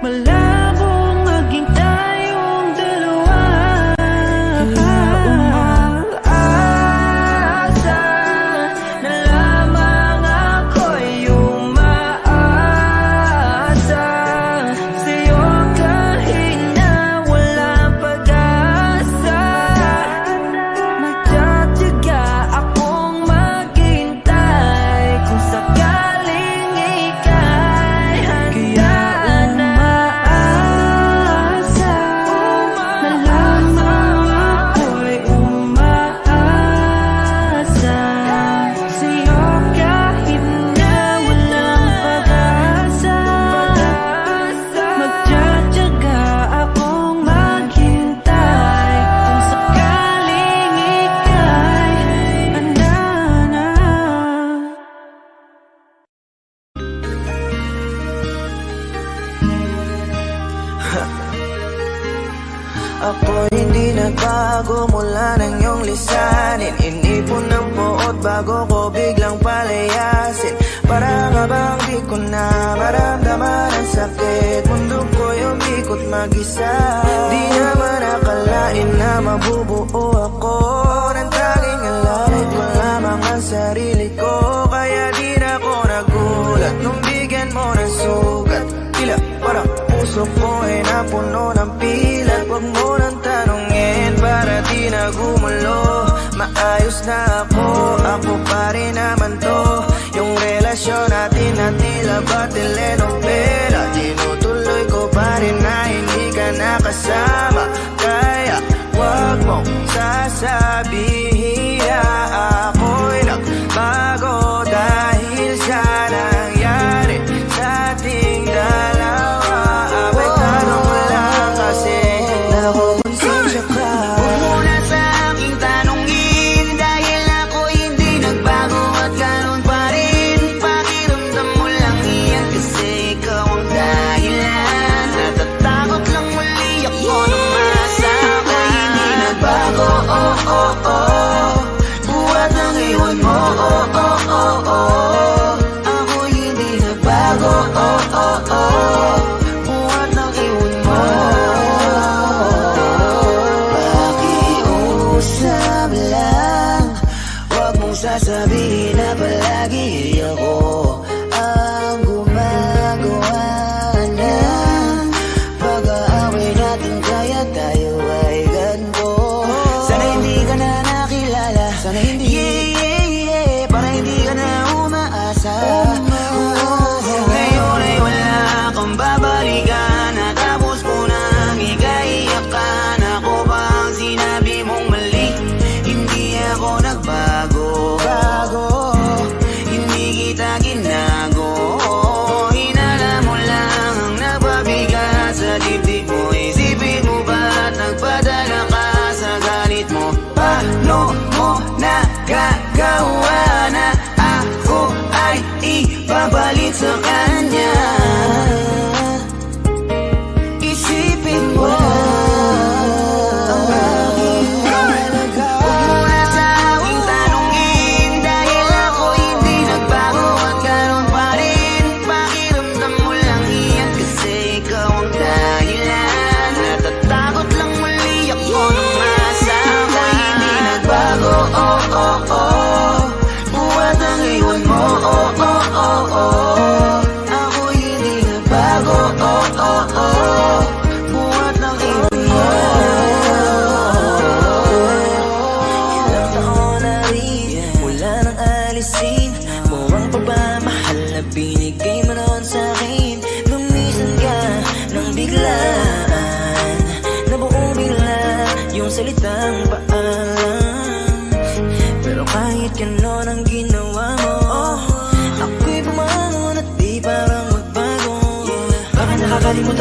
[SPEAKER 3] malabong maging tayong dalawa. Kaya umaasa na lamang ako'y umaasa sa'yo kahit na walang pag-asa. Magtatiyaga akong maghintay kung sakaling ika'y handa na. Umaasa na lamang ako'y umaasa sa'yo kahit na walang pag-asa. Magtatiyaga akong maghintay kung sakaling ika'y handa na. Ako hindi nagbago mula ng iyong lisanin. Inipon ng buot bago ko biglang palayasin. Para nga bang di ko na maramdaman ang sakit. Mundo ko'y umikot mag-isa. Di naman akalain na mabubuo ako ng tanging alalay ko lamang ang sarili ko. Kaya di na ako nagulat nung bigyan mo ng sugat. Tila parang puso ko ay napuno ng pilat. Huwag mo nang tanungin para di na gumulo. Maayos na ako pa rin naman to. Yung relasyon natin na tila ba telenovela. Tinutuloy ko pa rin na hindi ka nakasama. Kaya huwag mong sasabihin na ako'y nagbago dahil sa nangyari sa ating dalawa. May tanong lang kasi na konsensya ka.
[SPEAKER 13] Huwag mo na sa aking tanongin dahil ako hindi nagbago at ganun pa rin. Pakiramdam mo lang yan kasi ikaw ang dahil.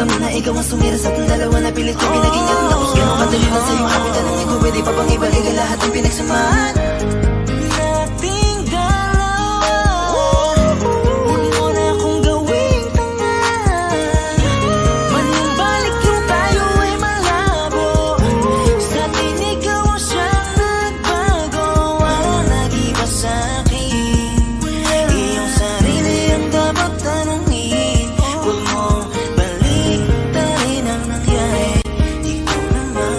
[SPEAKER 13] mo na ikaw ang sumira sa ating dalawa na pilit ko pinaginyan. Tapos ganun kadali lang sa'yo kapit. Tanong ko pwede pa bang ibalik ang lahat ng pinagsamahan nating dalawa? Huwag mo na akong gawing tanga. Manubalik yung tayo ay malabo. Sa atin ikaw ang siyang nagbago. Walang nag-iba sa'kin. Iyong sarili ang dapat tanungin. Huwag mong baliktarin ang nangyari. Ikaw naman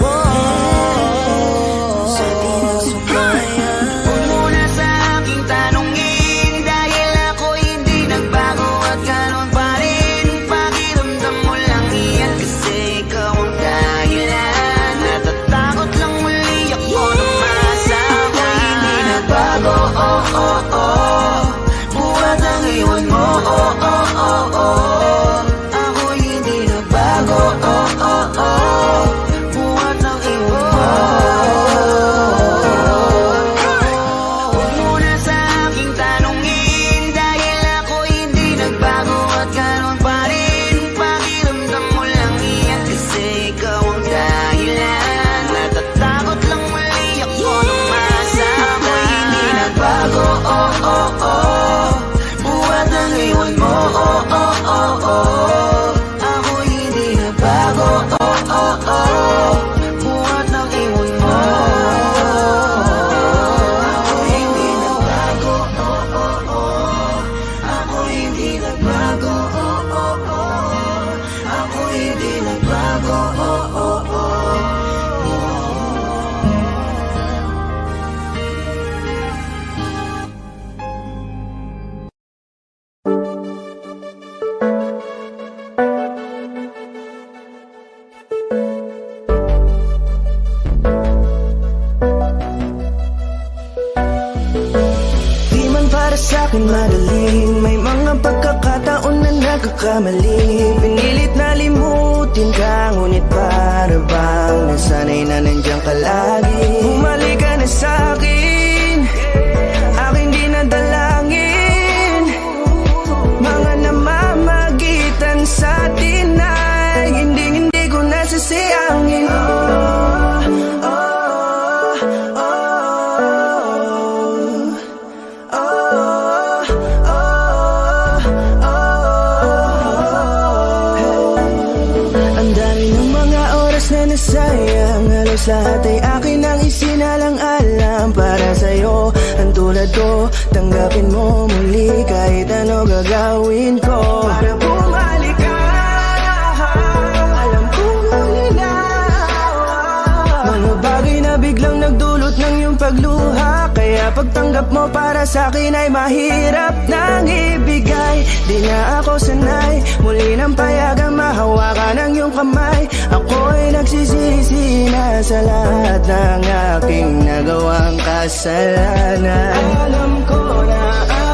[SPEAKER 13] sa atin ang sumaya. Huwag mo na sa aking tanungin, dahil ako hindi nagbago at ganon pa rin. Pakiramdam mo lang iyan kasi ikaw ang dahilan. Natatakot lang muli ako na masama. Hindi nagbago, oh oh oh. Buhat ang iwan mo, oh oh oh oh. Ako hindi nagbago, oh oh oh. Buhat ang iwan mo. Huwag mo na sa aking tanungin, dahil ako hindi nagbago at ganon pa rin. Pakiramdam mo lang iyan kasi ikaw ang dahilan. Natatakot lang muli ako na masama. Hindi nagbago, oh oh oh. Buhat ang iwan mo, oh oh oh oh. Ako hindi nagbago, oh oh oh. Buhat ang iwan mo. Ako hindi nagbago, oh oh oh. Ako hindi nagbago, oh oh oh. Ako hindi nagbago, oh oh oh. Di man para sa'kin madaling, may mga pagkakataon na nagkakamali. Pinilit na limutin ka, ngunit para bang nasanay na nandiyan ka lagi. Bumalik ka na sa'kin, aking di nadalangin. Mga namamagitan sa atin ay hindi ko nasasayangin. Ang dami ng mga oras na nasayang, halos lahat ay akin ang isinalang-alam para sa'yo. Ang tulad ko, tanggapin mo muli kahit ano gagawin ko para bumalik ka. Alam kong huli na mga bagay na biglang nagdulot ng iyong pagluha. Kaya pagtanggap mo para sa'kin ay mahirap nang ibigay. Di na ako sanay, muli nang payagang mahawakan ang iyong kamay. Ako'y nagsisisi na sa lahat ng aking nagawang kasalanan. Alam ko na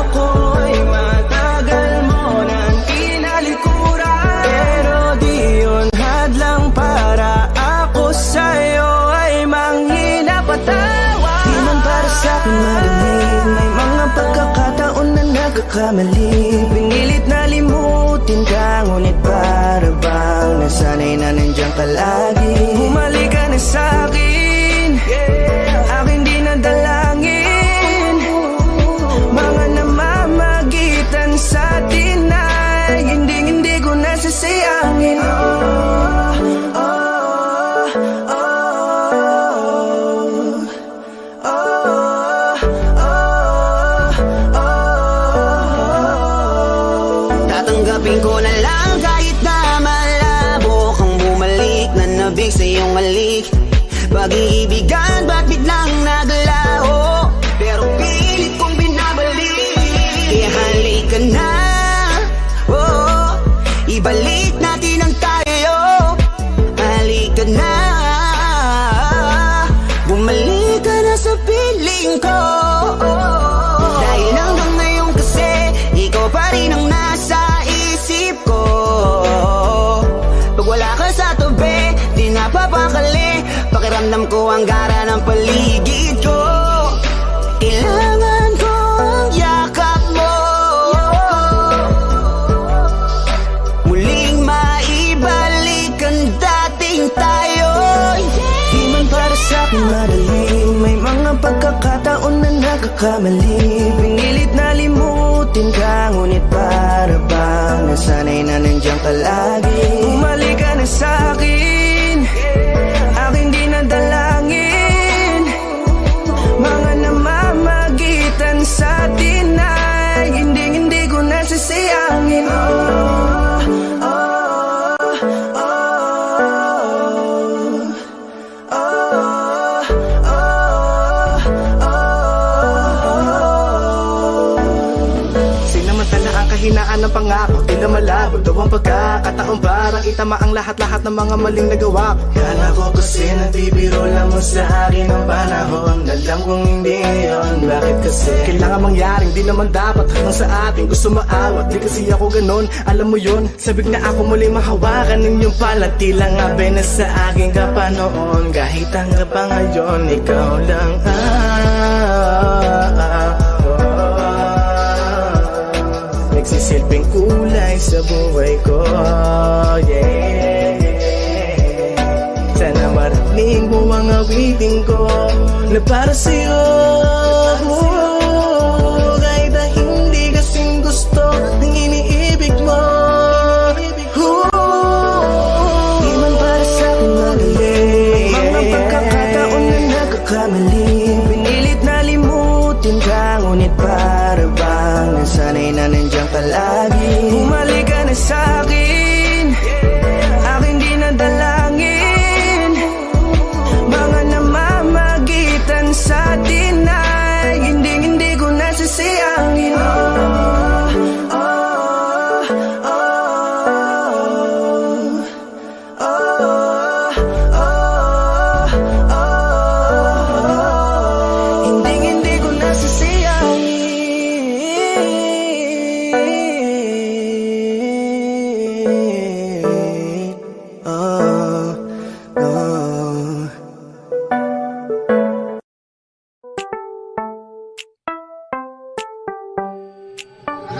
[SPEAKER 13] ako'y matagal mo nang kinalikuran, pero di yun hadlang para ako sa'yo ay manghina patawa. Di man para sa'kin marinig, may mga pagkakataon na nagkakamali. Pinilit na limutin ka, ngunit para bang nasanay na nandiyan ka lagi. Bumalik ka na sa'kin, aking di nadalangin. Mga namamagitan sa atin ay hindi ko nasasayangin. Tatanggapin ko na lang kahit na malabo kang bumalik na nabig sa iyong halik. Pag-iibigan ba't biglang naglaho, pero pilit kong binabalik. Kaya halika na, oh, ibalik natin ang tayo. Halika na, bumalik ka na sa piling ko. Dahil hanggang ngayon kasi ikaw pa rin ang nasa isip ko. Pag wala ka sa tabi, di napapakali. Pakiramdam ko ang gara ng paligid ko. Kailangan ko ang yakap mo, muling maibalik. nagkakamali. Pinilit na limutin ka, ngunit para bang nasanay na nandiyan ka lagi. Bumalik ka na sa'kin, aking di nadalangin. Mga namamagitan sa atin ay hindi ko nasasayangin.
[SPEAKER 3] Hinaan ng pangako, tila malabo daw ang pagkakataon para itama ang lahat-lahat ng mga maling nagawa ko. Kala ko kasi nagbibiro lang mo sa akin ang panahon. Alam kong hindi yun, bakit kasi kailangan mangyaring di naman dapat hanggang sa atin gusto maawat. Di kasi ako ganon, alam mo yun. Sabik na ako muli mahawakan ng iyong palad. Tila nga ba na sa akin ka pa noon. Kahit hanggang pa ngayon, ikaw lang nagsisilbing kulay sa buhay ko, yeah. Sana marinig mo ang awitin ko na para sa'yo, kahit na hindi kasing gusto ng iniibig mo. Di man para sa'kin madali, mga pagkakataon na nagkakamali. Pinilit na limutin ka, ngunit para bang nasanay na nandiyan ka lagi. Bumalik ka na sa'kin, aking di nadalangin. Mga namamagitan sa atin ay hindi ko nasasayangin. Hindi ko nasasayangin.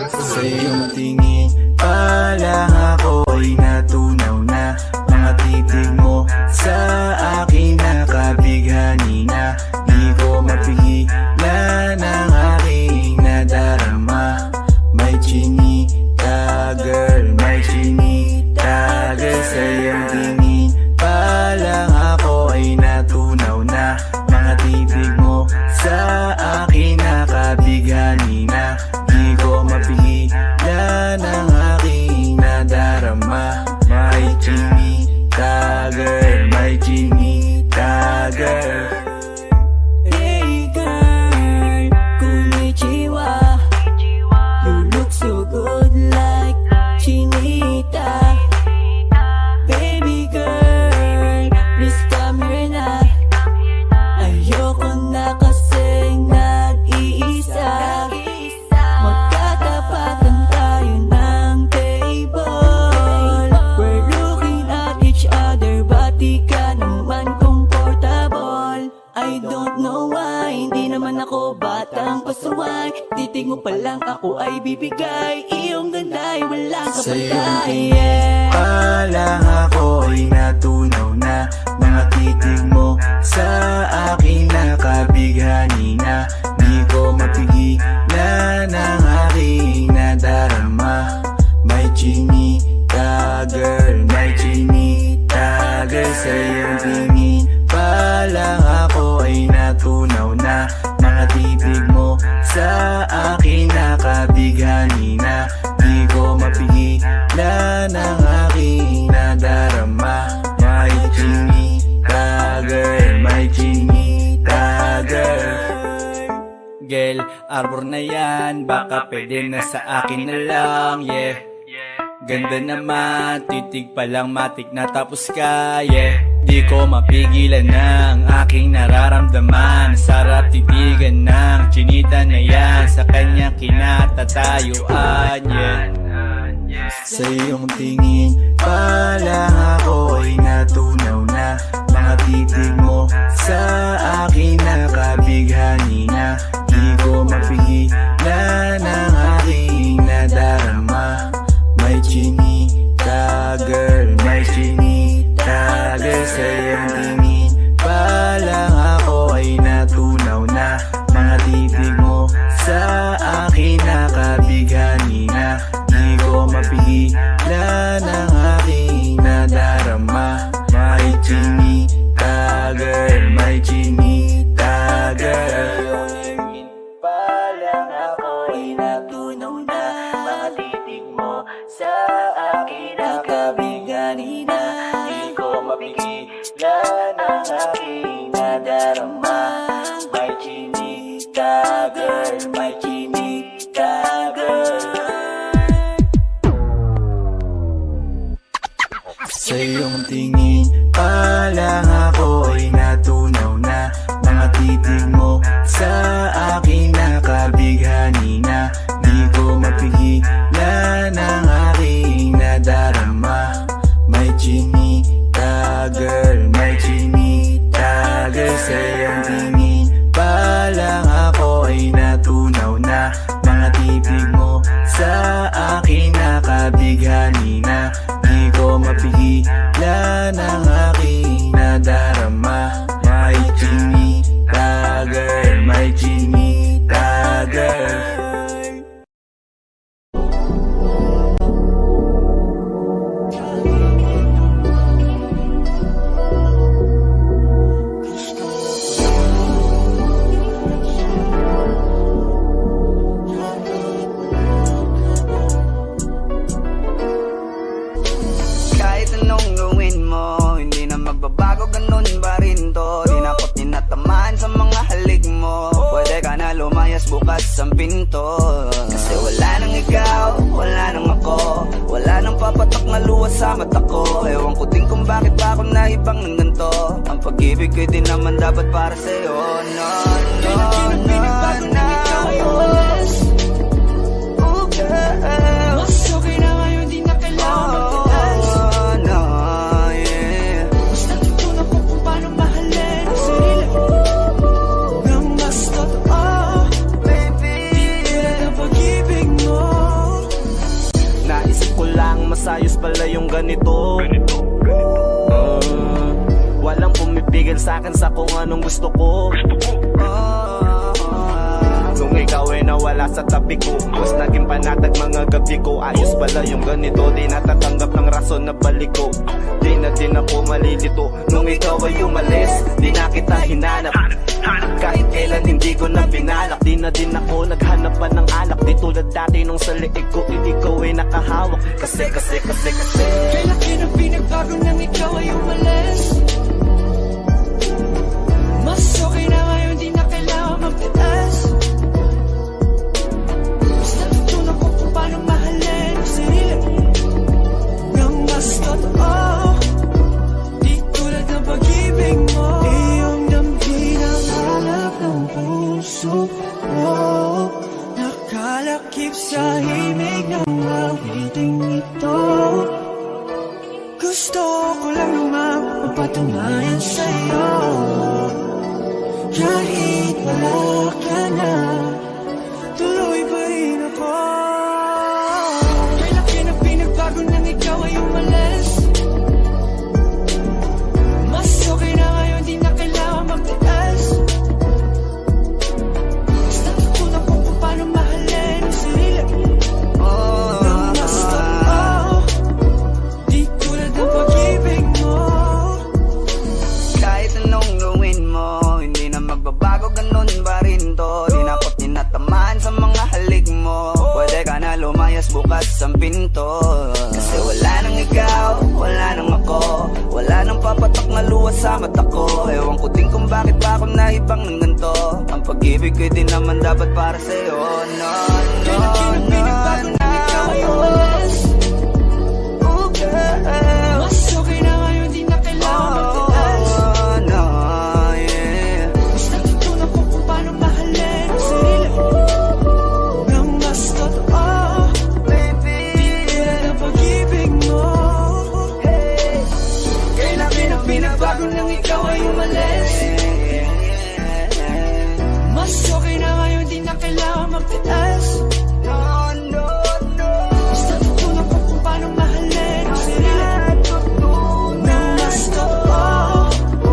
[SPEAKER 6] Sa iyong tingin pa lang ako'y natunaw na. Mga titig mo sa akin nakabighani na. Di ko mapigilan ang aking nadarama. May chinita girl, may chinita girl. Sa iyong tingin pa lang ako ay natunaw na. Mga titig mo sa akin nakabighani na. Di ko mapigilan ang aking nadarama. May chinita girl, may chinita girl.
[SPEAKER 8] Hey girl, konnichiwa. You look so good like chinita. Baby girl, please come here na. Ayoko na kasing nag-iisa. Magkatapatan tayo ng table. We're looking at each other, but di ka naman comfortable. I don't know why, hindi naman ako batang pasuway. Titig mo pa lang ako ay bibigay. Iyong ganda ay walang
[SPEAKER 6] Sa iyong
[SPEAKER 8] kapatay,
[SPEAKER 6] tingin
[SPEAKER 8] yeah.
[SPEAKER 6] pa lang ako'y natunaw na. Mga titig mo sa akin nakabighani na. Di ko mapigilan ang aking nadarama. May chinita girl, may chinita girl. Sa iyong tingin pa lang ako ay natunaw na. Mga titig mo sa akin nakabighani na. Di ko mapigilan ang aking nadarama. May chinita girl, may chinita girl.
[SPEAKER 1] Girl, arbor na yan, baka pwede na sa akin na lang, yeah. Ganda naman, titig pa lang matik na tapos ka, yeah. Di ko mapigilan ng aking nararamdaman. Sarap titigan ng chinita na yan, sa kanya kinatatayuan, yeah.
[SPEAKER 6] Sa iyong tingin pa lang ako'y natunaw na. Mga titig mo sa akin nakabighani na. Di ko mapigilan ang aking nadarama. May chinita girl, may chinita girl. Sa iyong tingin pa lang ako ay natunaw na. Mga titig mo na di ko mapigilan ang aking nadarama. May chinita girl, may chinita girl. Sa iyong tingin pa lang ako ay natunaw na. Mga titig mo sa akin nakabighani na. Di ko mapigilan ang aking nadarama. May chinita girl, may chinita girl. Sa iyong tingin pa lang ako ay natunaw na. Mga titig mo sa akin nakabighani na. Di ko mapigilan ang aking nadarama. May chinita girl, may chinita girl.
[SPEAKER 14] Kahit anong gawin mo, hindi na magbabago, ganun pa rin to. Di na ako't tinatamaan sa mga halik mo. Pwede ka na lumayas, bukas ang pinto. Kasi wala nang ikaw, wala nang ako. Wala nang papatak na luha sa mata ko. Ewan ko din kung bakit pa ako naibang ng ganito. Ang pag-ibig ko'y di naman dapat para sa'yo. No, no, no, no. Oh girl,
[SPEAKER 8] Mas okay na ngayon, di na kailangan magtaas.
[SPEAKER 14] no, yeah.
[SPEAKER 8] Basta tutunan ko kung paano mahalin ang sarili nang mas totoo,
[SPEAKER 14] baby.
[SPEAKER 8] di tulad ng pag-ibig mo.
[SPEAKER 6] Naisip ko lang masayos pala yung ganito. Walang pumipigil sa'kin sa kung anong gusto ko. Nung ikaw ay nawala sa tabi ko, mas naging panatag mga gabi ko. Ayos pala yung ganito, di natatanggap ng rason na balik ko. Di na din ako malilito nung ikaw ay umalis. Di na kita hinanap, kahit kailan hindi ko na pinalak. Di na din ako naghanap pa ng alak. Di tulad dati nung sa liig ko, ikaw ay nakahawak. Kasi
[SPEAKER 8] Kailan ang pinagbago nang ikaw ay umalis? Mas okay na ngayon, di na kailangan magtaas. Basta tutunan ko kung paano mahalin ang sarili nang mas totoo, di tulad ng pag-ibig mo. Iyong damhin ang hanap ng puso ko, nakalakip sa himig ng awiting ito. Gusto ko lang naman mapatunayan sa'yo, kahit wala ka na, tuloy pa rin ako. Kailan ang pinagbago nang ikaw ay umalis? Mas okay na ngayon, di na kailangan magtaas. Basta tutunan ko kung paano mahalin ang sarili nang mas totoo, di tulad ng pag-ibig mo.
[SPEAKER 14] Kahit anong gawin mo, hindi na magbabago, ganun pa rin to. Di na ako't tinatamaan sa mga halik mo. Pwede ka na lumayas, bukas ang pinto. Kasi wala nang ikaw, wala nang ako. Wala nang papatak na luha sa mata ko. Ewan ko din kung bakit pa ako naibang ng ganito. Ang pag-ibig ko'y di naman dapat para sa'yo. No, no, no, no.
[SPEAKER 8] Ikaw ay umalis.
[SPEAKER 14] Oh girl,
[SPEAKER 8] Mas okay na ngayon, di na kailangan magtaas.
[SPEAKER 14] no, yeah.
[SPEAKER 8] Basta tutunan ko kung paano mahalin ang sarili nang mas totoo,
[SPEAKER 14] Baby,
[SPEAKER 8] di tulad ng pag-ibig mo. Kailan ang pinagbago nang ikaw ay umalis? Mas okay na ngayon, di na kailangan magtaas.
[SPEAKER 14] no, no, no.
[SPEAKER 8] Basta tutunan ko kung paano mahalin ang sarili nang mas totoo,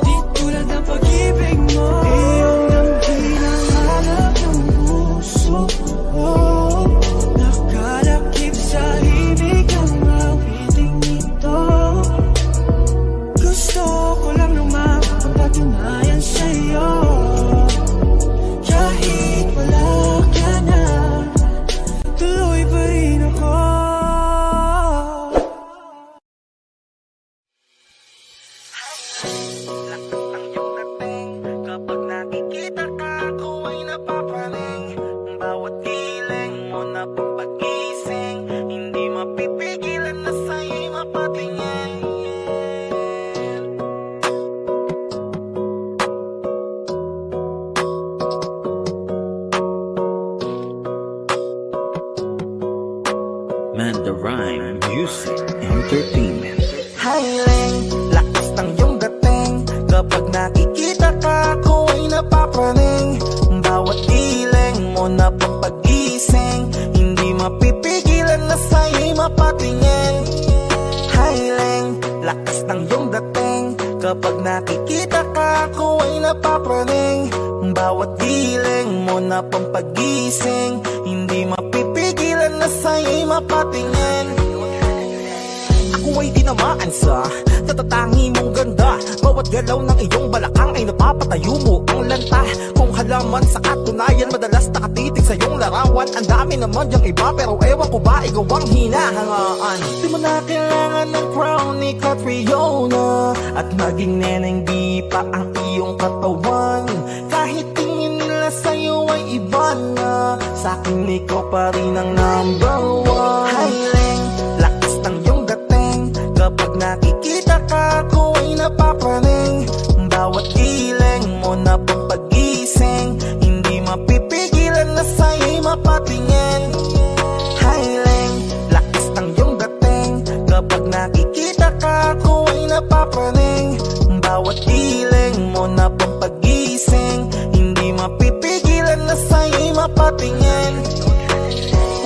[SPEAKER 8] di tulad ng pag-ibig mo. Iyong damhin ang hanap ng puso ko, nakalakip sa himig ng awiting ito. Gusto ko lang naman mapatunayan sa'yo, kahit wala ka na,
[SPEAKER 13] Hiling, lakas ng iyong dating. Kapag nakikita ka, ako ay napapraning. Bawat iling mo na papagising, hindi mapipigilan na sa'yo'y mapatingin. Hiling, lakas ng iyong dating. Kapag nakikita ka, ako ay napapraning. Bawat iling mo na pampagising, hindi mapipigilan na sa'yo'y mapatingin. Ako ay tinamaan sa tatatangi mong ganda. Bawat galaw ng iyong balakang ay napapatayo mo ang lanta. Kung halaman sa katunayan, madalas nakatitig sa iyong larawan. Ang dami naman diyang iba, pero ewan ko ba ikaw ang hinahangaan. Di mo na kailangan ng crown ni Catriona, at maging neneng di pa ang iyong katawan. Kahit tingin nila sa'yo ay iba na, sa'kin ikaw pa rin ang number one. Hiling, lakas ng iyong dating. Kapag nakikita ka, ako ay napapraning. Bawat iling mo na pampagising, hindi mapipigilan na sa'yo'y mapatingin. Hiling, lakas ng iyong dating. Kapag nakikita ka, ako ay napapraning. Bawat iling mo na pampagising, hindi mapipigilan na sa'yo'y mapatingin.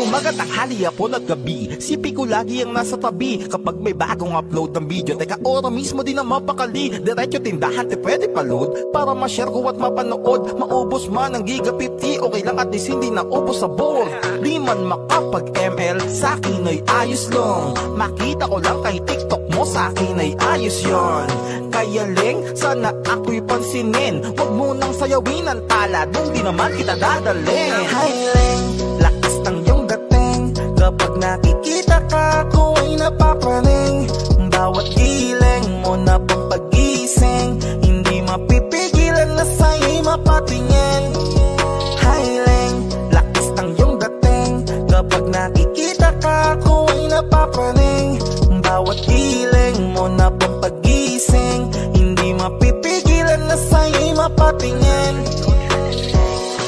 [SPEAKER 13] Umaga, tanghali, hapon at gabi, sipi ko lagi ang nasa tabi. Kapag may bagong upload ng video, teka ora mismo din ang mapakali. Diretso tindahan, te pwede pa-load para ma-share ko at mapanood. Maubos man ang giga 50, okay lang at least hindi na ubos sa board. Di man makapag-ML, sa'kin ay ayos lang. Makita ko lang kay TikTok mo, sa'kin ay ayos yon. Kaya Ling, sana ako'y pansinin. Huwag mo nang sayawin ang tala, dun di naman kita dadalhin. Hi Ling, lakas ng iyong dating. Kapag nakikita ka, ako ay napapraning. Bawat iling mo na pampagising, hindi mapipigilan na sa'yo'y mapatingin. Hiling, lakas ng iyong dating. Kapag nakikita ka, ako ay napapraning. Bawat iling mo na pampagising, hindi mapipigilan na sa'yo'y mapatingin.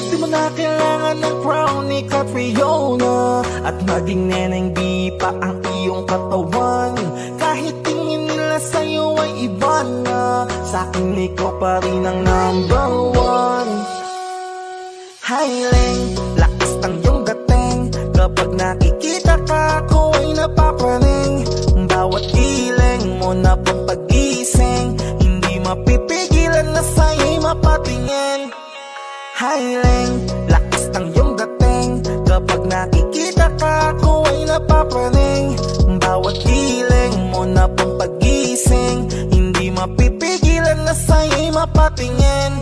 [SPEAKER 13] Di mo na kailangan ng crown ni Catriona, at maging neneng di pa ang iyong katawan. Kahit tingin nila sa'yo ay iba na, sa'kin ikaw pa rin ang number one. Hiling, lakas ng iyong dating. Kapag nakikita ka, ako ay napapraning. Bawat iling mo na pampagising, hindi mapipigilan na sa'yo'y mapatingin. Hiling, lakas ng iyong dating. Kapag nakikita ka, ako ay napapraning. Bawat iling mo na pampagising, hindi mapipigilan na sa'yo'y mapatingin.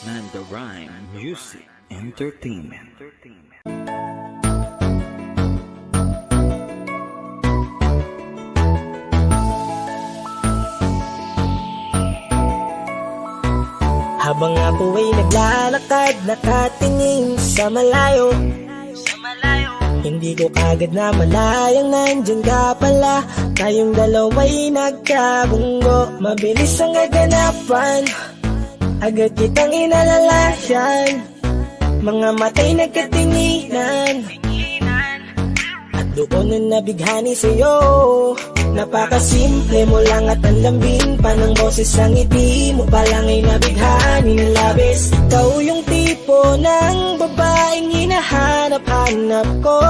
[SPEAKER 15] Manda Rhyme Music Entertainment.
[SPEAKER 8] Habang ako ay naglalakad, nakatingin sa malayo, hindi ko kagad na malayang nandyan ka pala. Tayong dalawa'y nagkabunggo, mabilis ang aganapan, agad kitang inalalayan. Mga matay nagkatinginan, at doon na nabighani sa'yo. Napakasimple mo lang at ang lambing pa ng boses, ang ngiti mo pa lang ay nabighani ng labis. Ikaw yung tipo ng babaeng hinahanap-hanap ko.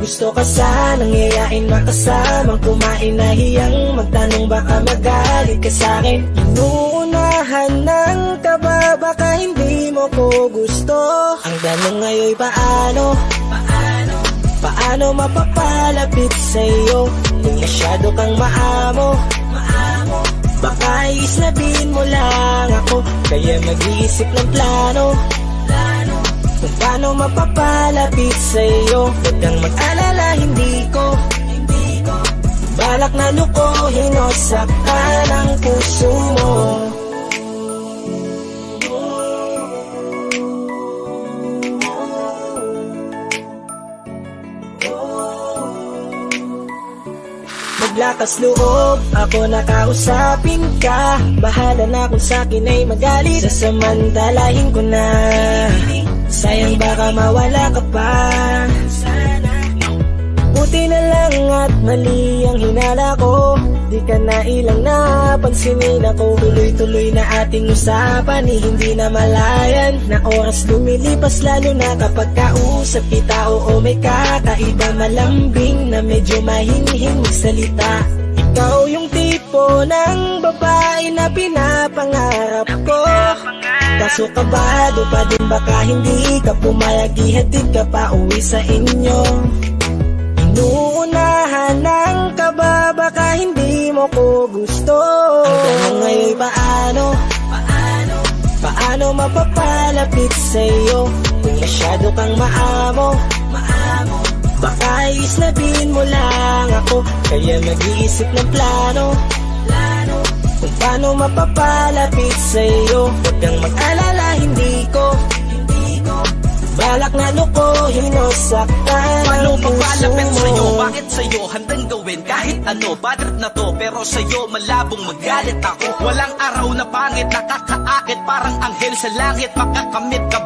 [SPEAKER 8] Gusto ka sanang yayain, makasamang kumain, nahiyang magtanong baka magalit ka sa'kin. Inuunahan ng kaba, baka hindi mo ko gusto. Ang tanong ngayon, paano mapapalapit sa'yo? Kung masyado kang maamo, baka islabin mo lang ako. Kaya mag-iisip ng plano, kung paano mapapalapit sa'yo. Huwag kang mag-alala, hindi ko balak na lukuhin o saktan ang puso mo. Maglakas loob, ako nakausapin ka. Bahala na kung sa'kin ay magalit, sasamantalahin ko na. Sayang baka mawala ka pa.
[SPEAKER 13] Buti na lang at mali ang hinala ko. Di ka na ilang napansinin ako. Tuloy-tuloy na ating usapan, hindi na malayan. Na oras lumilipas lalo na kapag kausap kita. Oo, may kakaiba, malambing na medyo mahinhin magsalita. Ikaw yung tipo ng babae na pinapangarap ko. Kaso kabado pa din, baka hindi ka pumayag, ihatid ka pa uwi sa inyo. Inuunahan ng kaba, baka hindi mo ko gusto. Ang tanong ngayon, paano mapapalapit sa'yo? Kung masyado kang maamo, baka islabin mo lang ako. Kaya nag-iisip ng plano kung paano mapapalapit sa'yo. Huwag kang mag-alala, hindi ko balak na lukuhin o saktan
[SPEAKER 1] Paano
[SPEAKER 13] ang puso
[SPEAKER 1] papalapit
[SPEAKER 13] mo?
[SPEAKER 1] sa'yo? Bakit sa'yo? Handang gawin kahit ano. Bad trip na to, pero sa'yo malabong magalit ako. Walang araw na pangit, nakakaakit, parang anghel sa langit. Makakamit ka